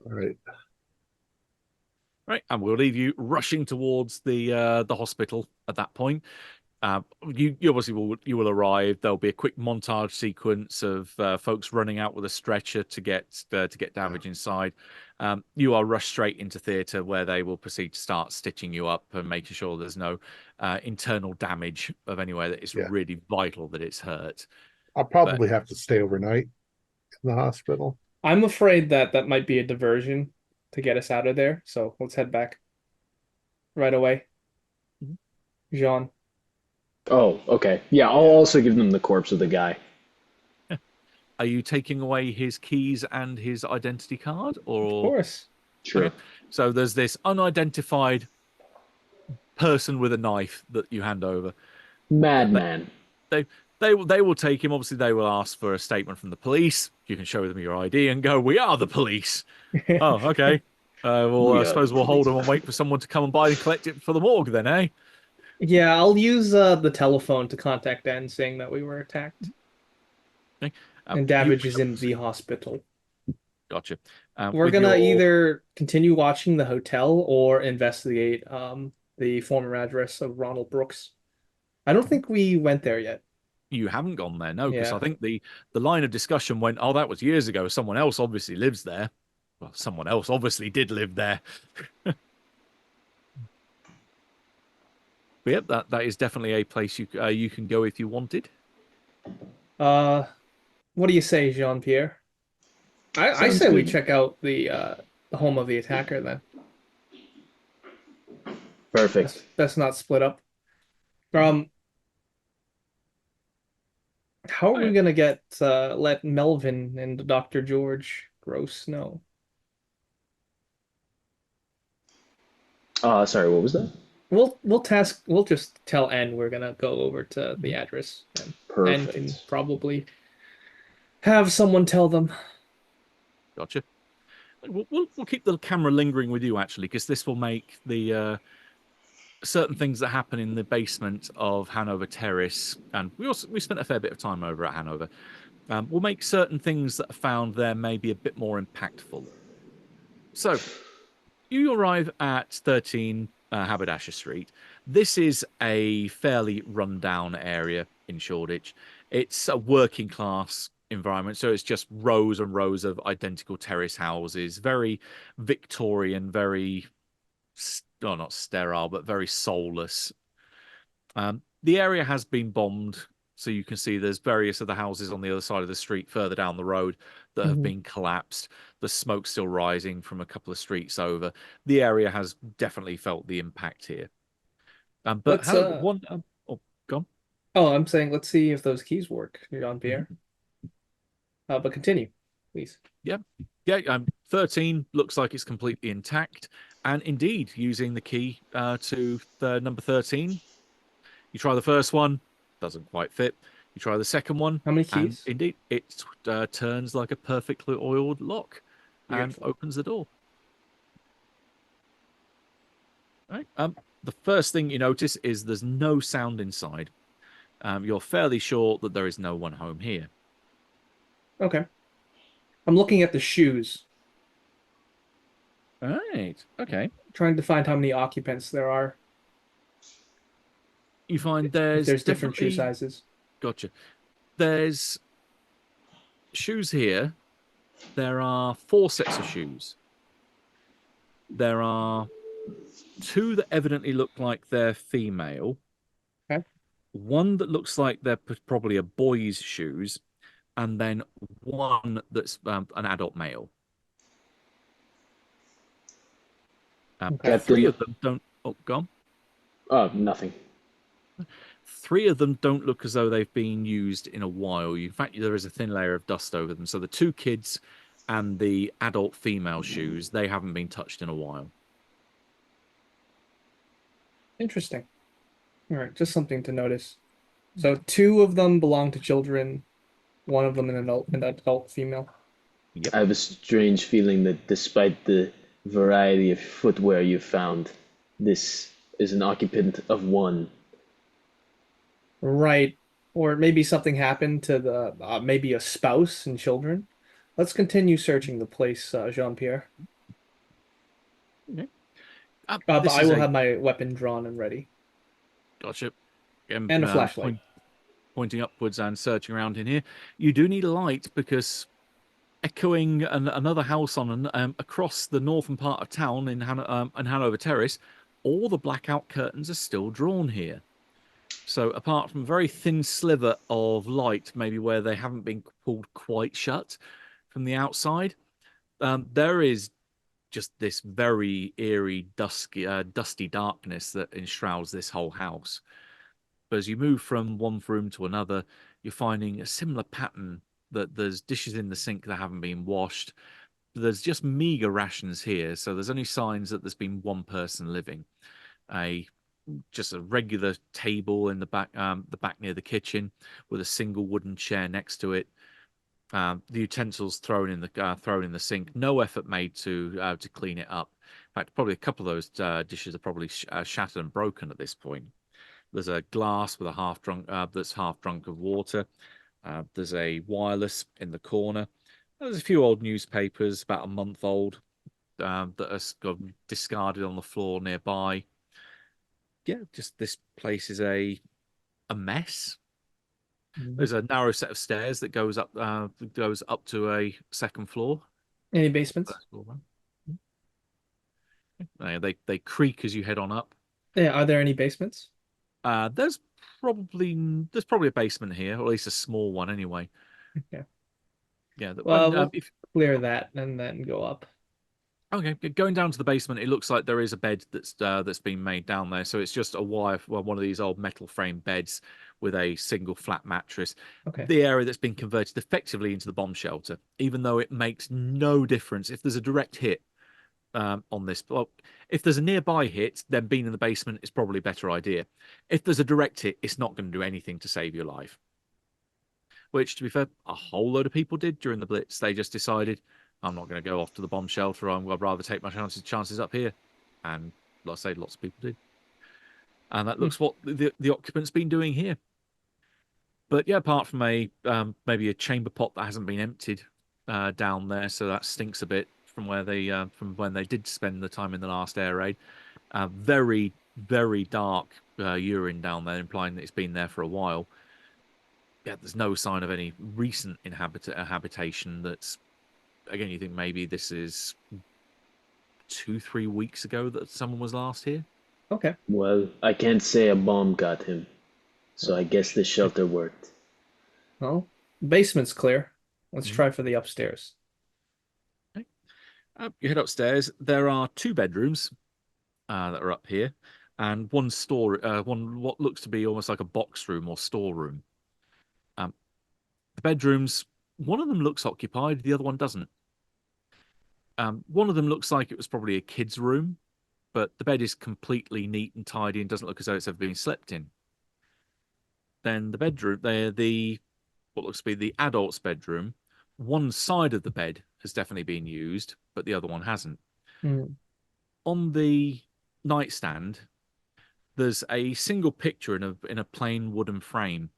All right. Right, and we'll leave you rushing towards the hospital at that point. You obviously will arrive. There'll be a quick montage sequence of folks running out with a stretcher to get Davidge inside. You are rushed straight into theatre, where they will proceed to start stitching you up and making sure there's no internal damage of anywhere that is really vital that it's hurt. I'll probably have to stay overnight in the hospital. I'm afraid that might be a diversion to get us out of there. So let's head back right away. Jean. Oh, okay. Yeah, I'll also give them the corpse of the guy. Are you taking away his keys and his identity card, or? Of course. Sure. Okay. So there's this unidentified person with a knife that you hand over. Madman. They will take him. Obviously, they will ask for a statement from the police. You can show them your ID and go, "We are the police." Oh, okay. Well, I Yeah, suppose we'll hold them and wait for someone to come and buy and collect it for the morgue then, eh? Yeah, I'll use the telephone to contact Dan saying that we were attacked Okay. and You Davidge is in the hospital. Gotcha. We're With gonna your either continue watching the hotel or investigate the former address of Ronald Brooks. I don't think we went there yet. You haven't gone there, no, because I Yeah. think the line of discussion went, oh, that was years ago. Someone else obviously lives there. Well, someone else obviously did live there. But yep, that is definitely a place you can go if you wanted. Uh, what do you say, Jean-Pierre? I sounds say we good. check out the home of the attacker then. Perfect. That's not split up. How are Oh, we yeah. gonna let Melvin and Dr. George Gross know? Sorry, what was that? We'll just tell N we're gonna go over to the address and N can Perfect. probably have someone tell them. Gotcha. We'll keep the camera lingering with you actually, because this will make the certain things that happen in the basement of Hanover Terrace, and we spent a fair bit of time over at Hanover. We'll make certain things that are found there maybe a bit more impactful. So, you arrive at 13 Haberdasher Street. This is a fairly run-down area in Shoreditch. It's a working class environment, so it's just rows and rows of identical terrace houses, very Victorian, very, well, not sterile, but very soulless. The area has been bombed, so you can see there's various of the houses on the other side of the street further down the road that have been collapsed. The smoke's still rising from a couple of streets over. The area has definitely felt the impact here. But Let's Hanover, one, oh, gone. Oh, I'm saying let's see if those keys work, Jean-Pierre. But continue, please. Yeah, yeah. 13 looks like it's completely intact, and indeed, using the key to the number 13, you try the first one, doesn't quite fit. You try the second one, How many and keys? indeed, it turns like a perfectly oiled lock and Beautiful. opens the door. Right. The first thing you notice is there's no sound inside. You're fairly sure that there is no one home here. Okay. I'm looking at the shoes, Right. Okay. trying to find how many occupants there are, You find if there's there's different shoe definitely sizes. gotcha. There's shoes here. There are 4 sets of shoes. There are 2 that evidently look like they're female. Okay. 1 that looks like they're probably a boy's shoes, and then 1 that's an adult male. Okay. 3 of them don't. Oh, gone. Oh, nothing. 3 of them don't look as though they've been used in a while. In fact, there is a thin layer of dust over them. So the 2 kids and the adult female shoes, they haven't been touched in a while. Interesting. All right, just something to notice. So 2 of them belong to children, 1 of them an adult female. Yep. I have a strange feeling that despite the variety of footwear you found, this is an occupant of 1. Right. Or maybe something happened to the maybe a spouse and children. Let's continue searching the place, Jean-Pierre. Okay. But This I is will a have my weapon drawn and ready. gotcha. And a flashlight. Pointing upwards and searching around in here. You do need a light because echoing another house on across the northern part of town in Hanover Terrace, all the blackout curtains are still drawn here. So apart from a very thin sliver of light, maybe where they haven't been pulled quite shut from the outside, there is just this very eerie, dusty darkness that enshrouds this whole house. But as you move from one room to another, you're finding a similar pattern, that there's dishes in the sink that haven't been washed. There's just meager rations here, so there's only signs that there's been one person living. Just a regular table in the back near the kitchen with a single wooden chair next to it. The utensils thrown in the sink. No effort made to clean it up. In fact, probably a couple of those dishes are probably shattered and broken at this point. There's a glass with a that's half drunk of water. There's a wireless in the corner. There's a few old newspapers, about a month old, that are discarded on the floor nearby. Yeah, just this place is a mess. There's a narrow set of stairs that goes up to a second floor. Any basements? First floor, they creak as you head on up. Yeah, are there any basements? There's probably a basement here, or at least a small one anyway. Okay. Yeah. Well, we'll clear that and then go up. Okay, going down to the basement, it looks like there is a bed that's been made down there. So it's just one of these old metal frame beds with a single flat mattress. Okay. The area that's been converted effectively into the bomb shelter, even though it makes no difference if there's a direct hit on this. Well, if there's a nearby hit, then being in the basement is probably a better idea. If there's a direct hit, it's not going to do anything to save your life. Which, to be fair, a whole load of people did during the Blitz. They just decided, I'm not going to go off to the bomb shelter. I'd rather take my chances up here. And like I say, lots of people did. And that looks what the occupant's been doing here. But yeah, apart from maybe a chamber pot that hasn't been emptied down there, so that stinks a bit from where from when they did spend the time in the last air raid. Very, very dark urine down there, implying that it's been there for a while. Yeah, there's no sign of any recent habitation. That's, again, you think maybe this is 2-3 weeks ago that someone was last here. Okay. Well, I can't say a bomb got him, so I guess the shelter worked. Well, basement's clear. Let's try for the upstairs. Okay. You head upstairs. There are 2 bedrooms that are up here, and one what looks to be almost like a box room or storeroom. The bedrooms, one of them looks occupied, the other one doesn't. One of them looks like it was probably a kid's room, but the bed is completely neat and tidy and doesn't look as though it's ever been slept in. Then the bedroom, what looks to be the adult's bedroom, one side of the bed has definitely been used, but the other one hasn't. On the nightstand, there's a single picture in a plain wooden frame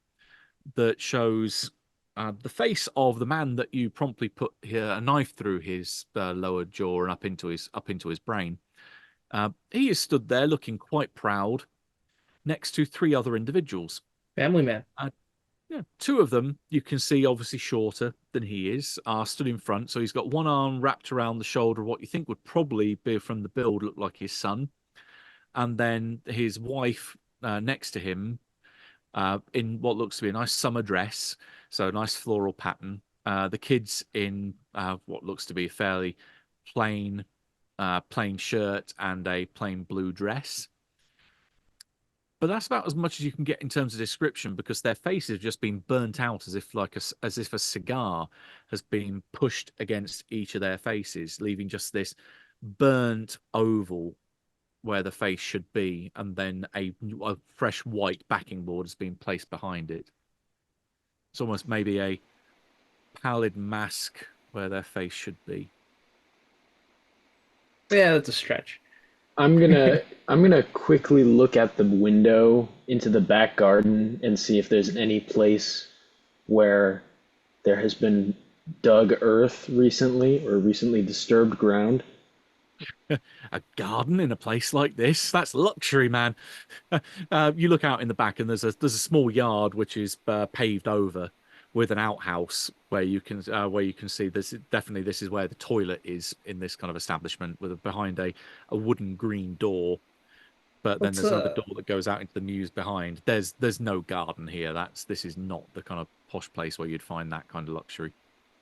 that shows the face of the man that you promptly put a knife through his lower jaw and up into his brain. He is stood there looking quite proud, next to 3 other individuals. Family man. Yeah, 2 of them you can see obviously shorter than he is, are stood in front. So he's got one arm wrapped around the shoulder of what you think would probably be, from the build, look like his son, and then his wife next to him, in what looks to be a nice summer dress, so a nice floral pattern. The kids in what looks to be a fairly plain shirt and a plain blue dress. But that's about as much as you can get in terms of description, because their faces have just been burnt out as if a cigar has been pushed against each of their faces, leaving just this burnt oval where the face should be, and then a fresh white backing board has been placed behind it. It's almost maybe a pallid mask where their face should be. Yeah, that's a stretch. I'm gonna quickly look at the window into the back garden and see if there's any place where there has been dug earth recently, or recently disturbed ground. A garden in a place like this? That's luxury, man. You look out in the back, and there's a small yard which is paved over, with an outhouse where you can see this is where the toilet is in this kind of establishment, behind a wooden green door. But then there's another door that goes out into the mews behind. There's no garden here. This is not the kind of posh place where you'd find that kind of luxury.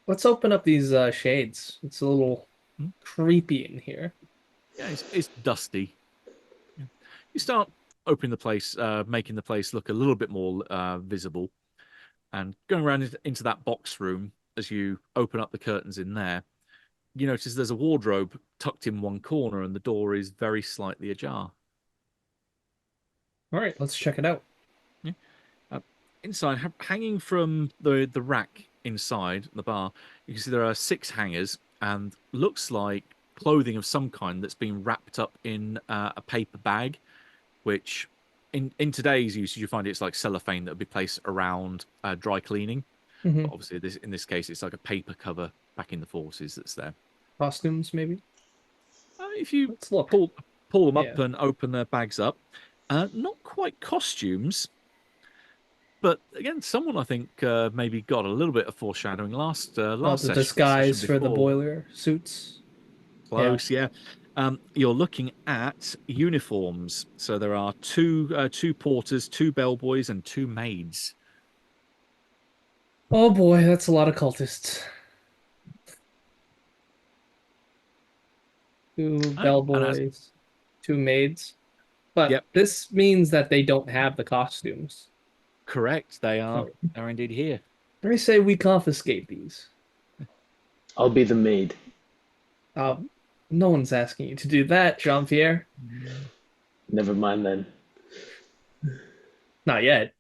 Let's open up these shades. It's a little creepy in here. Yeah, it's dusty. You start opening the place, making the place look a little bit more visible. And going around into that box room, as you open up the curtains in there, you notice there's a wardrobe tucked in one corner, and the door is very slightly ajar. All right, let's check it out. Yeah. Inside, hanging from the rack inside the bar, you can see there are 6 hangers and looks like clothing of some kind that's been wrapped up in a paper bag, which in today's usage you find it's like cellophane that would be placed around dry cleaning. Hmm. But obviously, in this case, it's like a paper cover back in the forces that's there. Costumes, maybe. If you Let's look. pull them up Yeah. and open their bags up, not quite costumes, but again, someone I think maybe got a little bit of foreshadowing last Oh, last the session, disguise session for the before. boiler suits. Close, yeah. You're looking at uniforms. So there are two porters, 2 bellboys, and 2 maids. Oh boy, that's a lot of cultists. 2 And bellboys, 2 maids. But Yep. this means that they don't have the costumes. correct, they are Oh. indeed here. I say we confiscate these. I'll be the maid. No one's asking you to do that, Jean-Pierre. Never mind then. Not yet.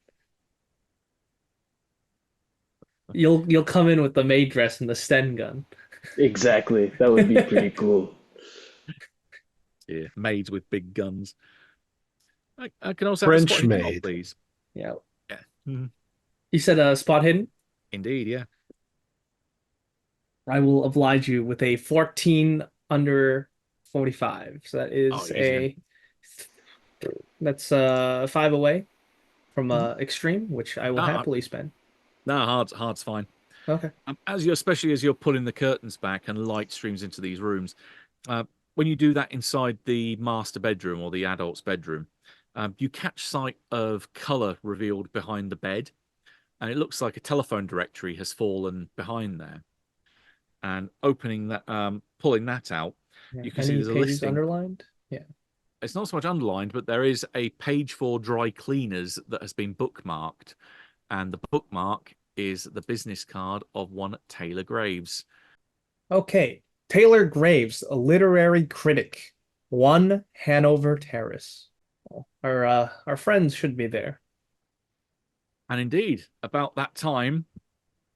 You'll come in with the maid dress and the Sten gun. Exactly. That would be pretty cool. Yeah, maids with big guns. I can also have a French spot hidden roll, maid. please. Yeah. Yeah. Mhm. You said spot hidden? Indeed, yeah. I will oblige you with a 14 under 45. So that is easy. that's 5 away from extreme, which I will Ah. happily spend. No, hard's fine. Okay. Especially as you're pulling the curtains back and light streams into these rooms, when you do that inside the master bedroom or the adult's bedroom, you catch sight of color revealed behind the bed, and it looks like a telephone directory has fallen behind there. And opening that, pulling that out, Yeah. you can see Any there's a pages listing. underlined? Yeah. It's not so much underlined, but there is a page for dry cleaners that has been bookmarked, and the bookmark is the business card of one Taylor Graves. Okay. Taylor Graves, a literary critic, 1 Hanover Terrace. Our friends should be there. And indeed, about that time,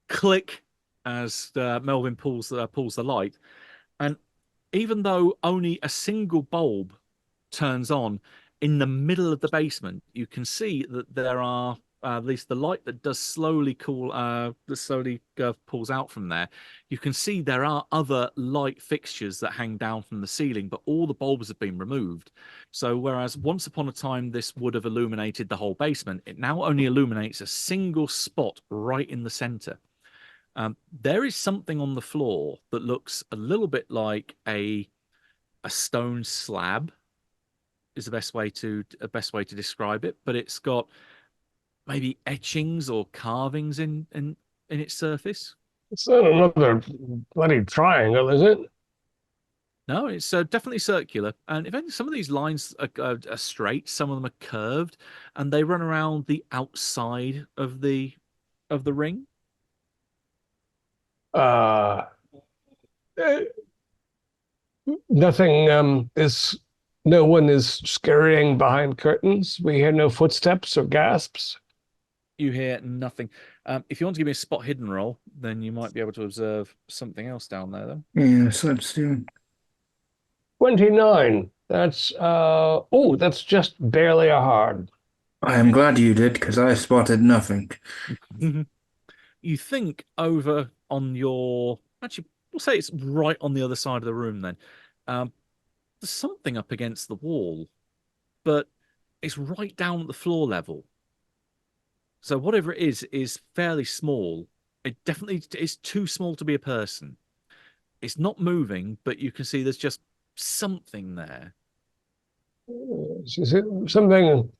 click as Melvin pulls the light, and even though only a single bulb turns on in the middle of the basement, you can see that there are at least the light that does slowly pulls out from there. You can see there are other light fixtures that hang down from the ceiling, but all the bulbs have been removed. So whereas once upon a time this would have illuminated the whole basement, it now only illuminates a single spot right in the center. There is something on the floor that looks a little bit like a stone slab is the best way to describe it, but it's got maybe etchings or carvings in its surface. It's not another bloody triangle, is it? No, it's definitely circular, and if any, some of these lines are straight, some of them are curved, and they run around the outside of the ring. Nothing no one is scurrying behind curtains. We hear no footsteps or gasps. You hear nothing. If you want to give me a spot hidden roll, then you might be able to observe something else down there, though. Yes, let's do. 29. That's that's just barely a hard. I am glad you did, because I spotted nothing. You think over on your... Actually, we'll say it's right on the other side of the room then. There's something up against the wall, but it's right down at the floor level. So whatever it is fairly small. It definitely is too small to be a person. It's not moving, but you can see there's just something there. Is it something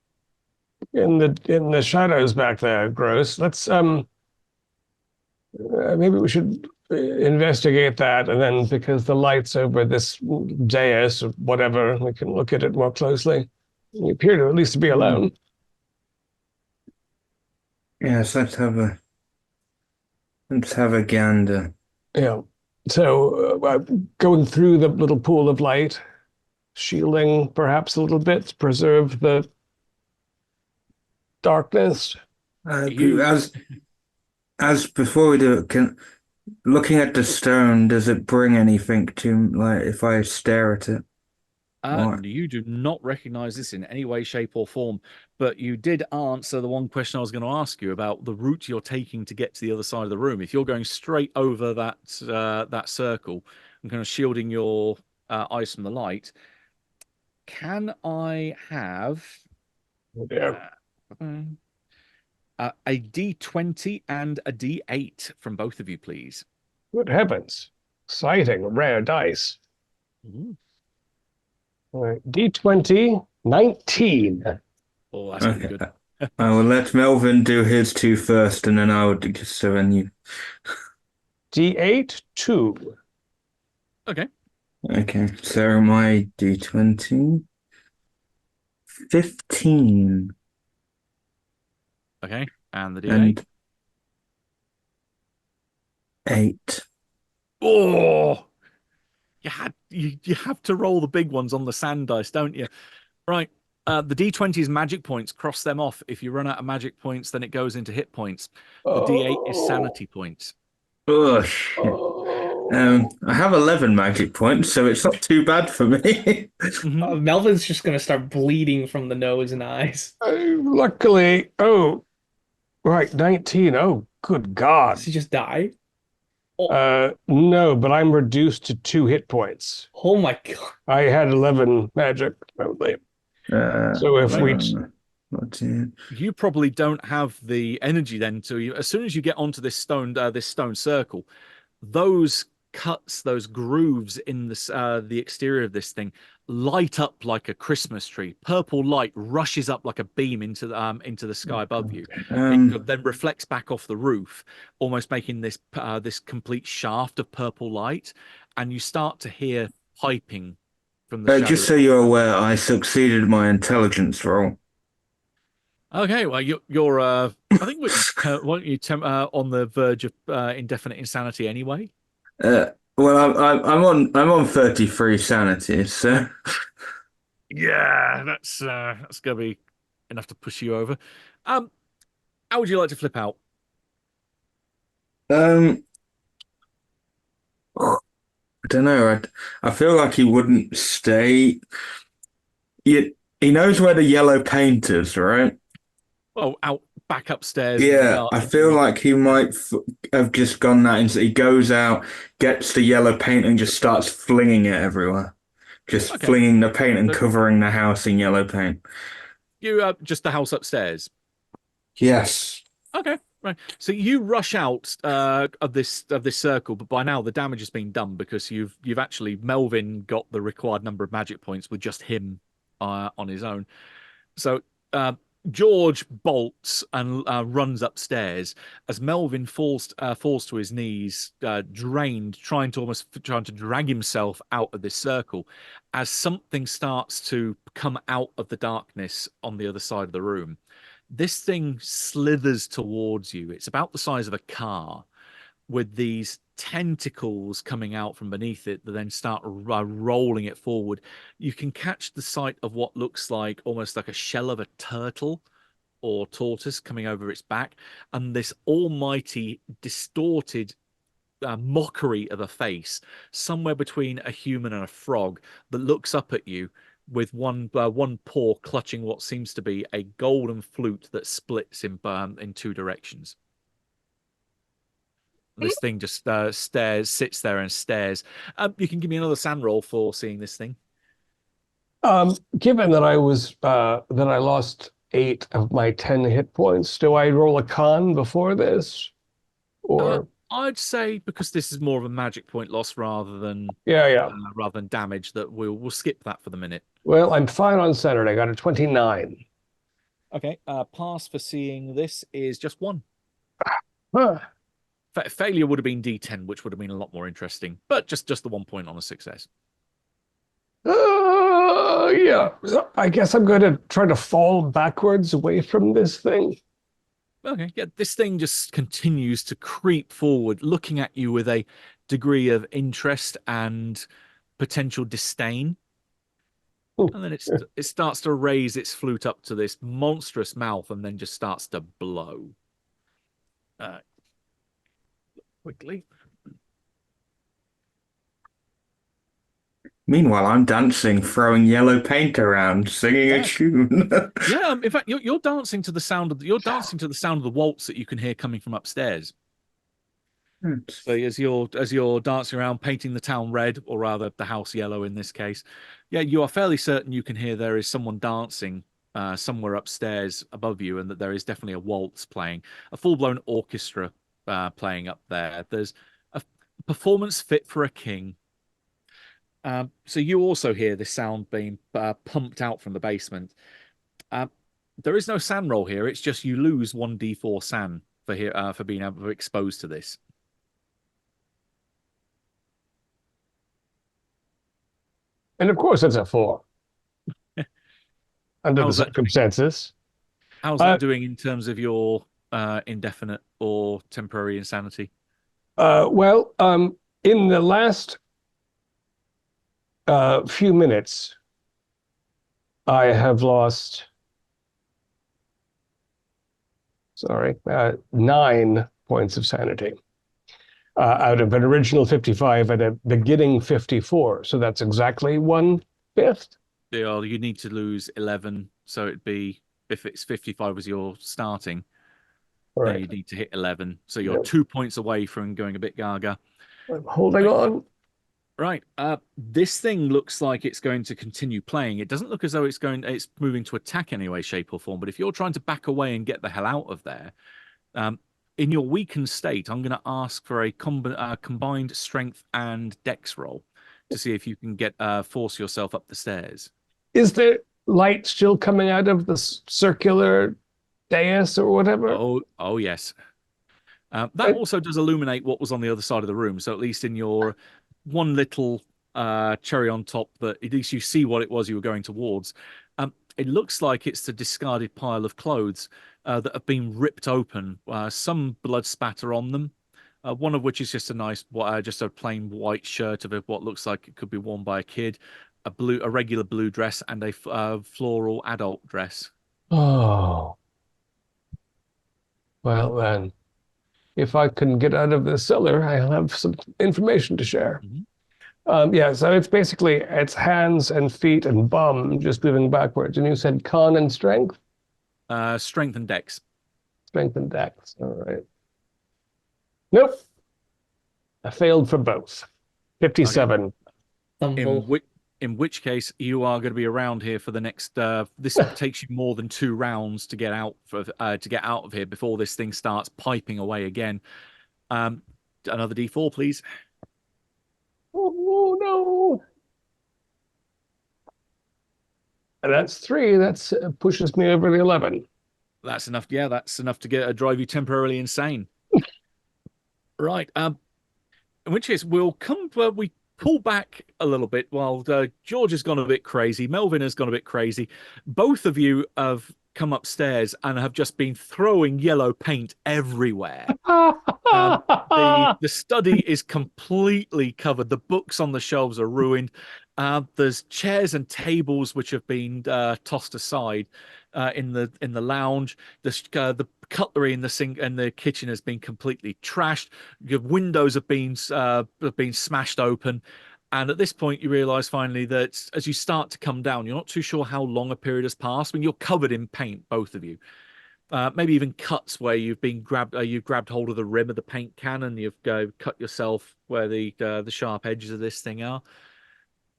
in the shadows back there, Gross? Let's maybe we should investigate that, and then because the light's over this dais or whatever, we can look at it more closely. We appear to at least be alone. Yes, let's have a gander. Yeah. So going through the little pool of light, shielding perhaps a little bit to preserve the darkness. As as before we do it, looking at the stone, does it bring anything to like if I stare at it? Or You do not recognize this in any way, shape, or form, but you did answer the one question I was going to ask you about the route you're taking to get to the other side of the room. If you're going straight over that circle and kind of shielding your eyes from the light, can I have Yeah. a D20 and a D8 from both of you, please? Good heavens. Exciting. Rare dice. Ooh. All right. D20, 19. Oh, that's going to be okay, good. I will let Melvin do his two first, and then I would just so then you. D8, 2. Okay. Okay, so my D20, 15, Okay. And the D8. and 8. Oh, you have to roll the big ones on the sand dice, don't you? Right. The D20 is magic points. Cross them off. If you run out of magic points, then it goes into hit points. The D8 is sanity points. Oh shit. I have 11 magic points, so it's not too bad for me. Mhm. Melvin's just gonna start bleeding from the nose and eyes. Luckily, right, 19. Oh, good God. Does he just die? No, but I'm reduced to 2 hit points. Oh my God. I had 11 magic, probably. So if we You probably don't have the energy then as soon as you get onto this stone circle, those cuts, those grooves in the exterior of this thing light up like a Christmas tree. Purple light rushes up like a beam into the sky above you. It then reflects back off the roof, almost making this complete shaft of purple light, and you start to hear piping from the shadow. just so you're aware, I succeeded my intelligence roll. Okay, well, you're I think weren't you on the verge of indefinite insanity anyway? Well, I'm on 33 sanity, so Yeah, that's gonna be enough to push you over. How would you like to flip out? I don't know. I feel like he wouldn't stay. He knows where the yellow paint is, right? Oh, out back upstairs in the Yeah, I garden. feel like he might have just gone that into. He goes out, gets the yellow paint, and just starts flinging it everywhere. Just Okay, flinging the paint and so covering the house in yellow paint. you just the house upstairs. Yes. Okay, right. So you rush out of this circle, but by now the damage has been done because you've actually Melvin got the required number of magic points with just him on his own. So George bolts and runs upstairs as Melvin falls to his knees, drained, trying to drag himself out of this circle, as something starts to come out of the darkness on the other side of the room. This thing slithers towards you. It's about the size of a car, with these tentacles coming out from beneath it that then start rolling it forward. You can catch the sight of what looks like almost like a shell of a turtle or tortoise coming over its back, and this almighty distorted mockery of a face somewhere between a human and a frog that looks up at you with one paw clutching what seems to be a golden flute that splits in two directions. This thing just sits there and stares. You can give me another sand roll for seeing this thing. Given that I lost 8 of my 10 hit points, do I roll a con before this? Or I'd say because this is more of a magic point loss rather than damage, that we'll skip that for the minute. Well, I'm fine on Saturday. I got a 29. Okay. Pass for seeing this is just 1. Huh. Failure would have been D10, which would have been a lot more interesting, but just the 1 point on a success. Yeah. I guess I'm going to try to fall backwards away from this thing. Okay, yeah, this thing just continues to creep forward, looking at you with a degree of interest and potential disdain. Ooh. And then it starts to raise its flute up to this monstrous mouth and then just starts to blow. quickly. Meanwhile, I'm dancing, throwing yellow paint around, singing a Yeah. tune. Yeah, in fact, you're dancing to the sound of the waltz that you can hear coming from upstairs. So as you're dancing around, painting the town red, or rather the house yellow in this case, yeah, you are fairly certain you can hear there is someone dancing somewhere upstairs above you, and that there is definitely a waltz playing, a full-blown orchestra playing up there. There's a performance fit for a king. So you also hear this sound being pumped out from the basement. There is no SAN roll here. It's just you lose 1d4 SAN for being able to exposed to this. And of course, it's a 4 under the How's that doing? circumstances. How's that doing in terms of your indefinite or temporary insanity? Well, in the last few minutes, I have lost, 9 points of sanity out of an original 55 and a beginning 54. So that's exactly 1/5. Yeah, you need to lose 11. So it'd be, if it's 55 was your starting, then Right. you need to hit 11. So you're Yep. 2 points away from going a bit gaga. I'm holding on. Right. This thing looks like it's going to continue playing. It doesn't look as though it's moving to attack in any way, shape, or form. But if you're trying to back away and get the hell out of there, in your weakened state, I'm going to ask for a combined strength and dex roll to see if you can force yourself up the stairs. Is there light still coming out of the circular dais or whatever? Oh yes. That also does illuminate what was on the other side of the room. So at least in your one little cherry on top, that at least you see what it was you were going towards. It looks like it's the discarded pile of clothes that have been ripped open. Some blood spatter on them. One of which is just just a plain white shirt of what looks like it could be worn by a kid, a regular blue dress, and a floral adult dress. Oh. Well then, if I can get out of the cellar, I'll have some information to share. Mm-hmm. So it's hands and feet and bum just moving backwards. And you said con and strength? Strength and dex. Strength and dex. All right. Nope. I failed for both. 57. Stumble. In which case you are going to be around here for the next. This takes you more than 2 rounds to get out of here before this thing starts piping away again. Another D4, please. Oh no! And that's 3. That's pushes me over the 11. That's enough. Yeah, that's enough to drive you temporarily insane. Right. In which case we pull back a little bit while George has gone a bit crazy. Melvin has gone a bit crazy. Both of you have come upstairs and have just been throwing yellow paint everywhere. The study is completely covered. The books on the shelves are ruined. There's chairs and tables which have been tossed aside in the lounge. The cutlery in the sink and the kitchen has been completely trashed. Your windows have been smashed open. And at this point, you realize finally that as you start to come down, you're not too sure how long a period has passed. I mean, you're covered in paint, both of you. Maybe even cuts where you've grabbed hold of the rim of the paint can and you've cut yourself where the sharp edges of this thing are.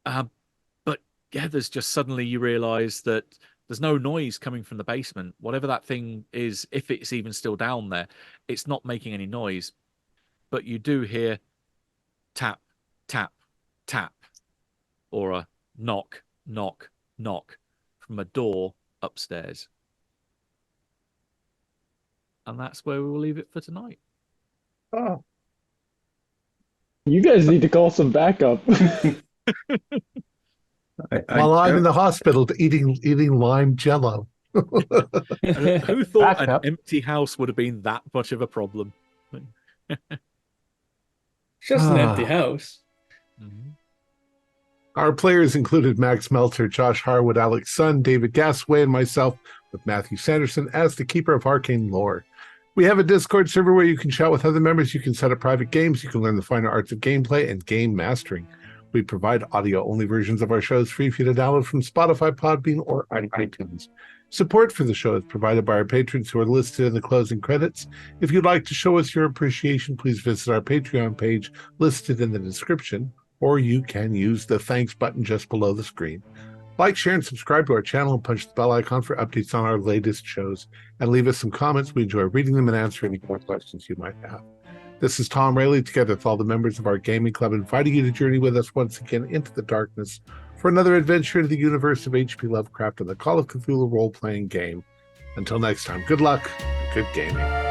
But yeah, there's just suddenly you realize that there's no noise coming from the basement. Whatever that thing is, if it's even still down there, it's not making any noise. But you do hear tap, tap, tap, or a knock, knock, knock from a door upstairs. And that's where we will leave it for tonight. Oh. You guys need to call some backup. While I'm in the hospital eating lime jello. Who thought an empty house would have been that much of a problem? Just an empty house. Mm-hmm. Our players included Max Meltzer, Josh Harwood, Alex Sun, David Gasway, and myself, with Matthew Sanderson as the Keeper of Arcane Lore. We have a Discord server where you can chat with other members. You can set up private games. You can learn the finer arts of gameplay and game mastering. We provide audio-only versions of our shows free for you to download from Spotify, Podbean, or iTunes. Support for the show is provided by our patrons who are listed in the closing credits. If you'd like to show us your appreciation, please visit our Patreon page listed in the description, or you can use the thanks button just below the screen. Like, share, and subscribe to our channel and punch the bell icon for updates on our latest shows. And leave us some comments. We enjoy reading them and answering any more questions you might have. This is Thom Raley, together with all the members of our gaming club, inviting you to journey with us once again into the darkness for another adventure into the universe of H.P. Lovecraft and the Call of Cthulhu role-playing game. Until next time, good luck and good gaming.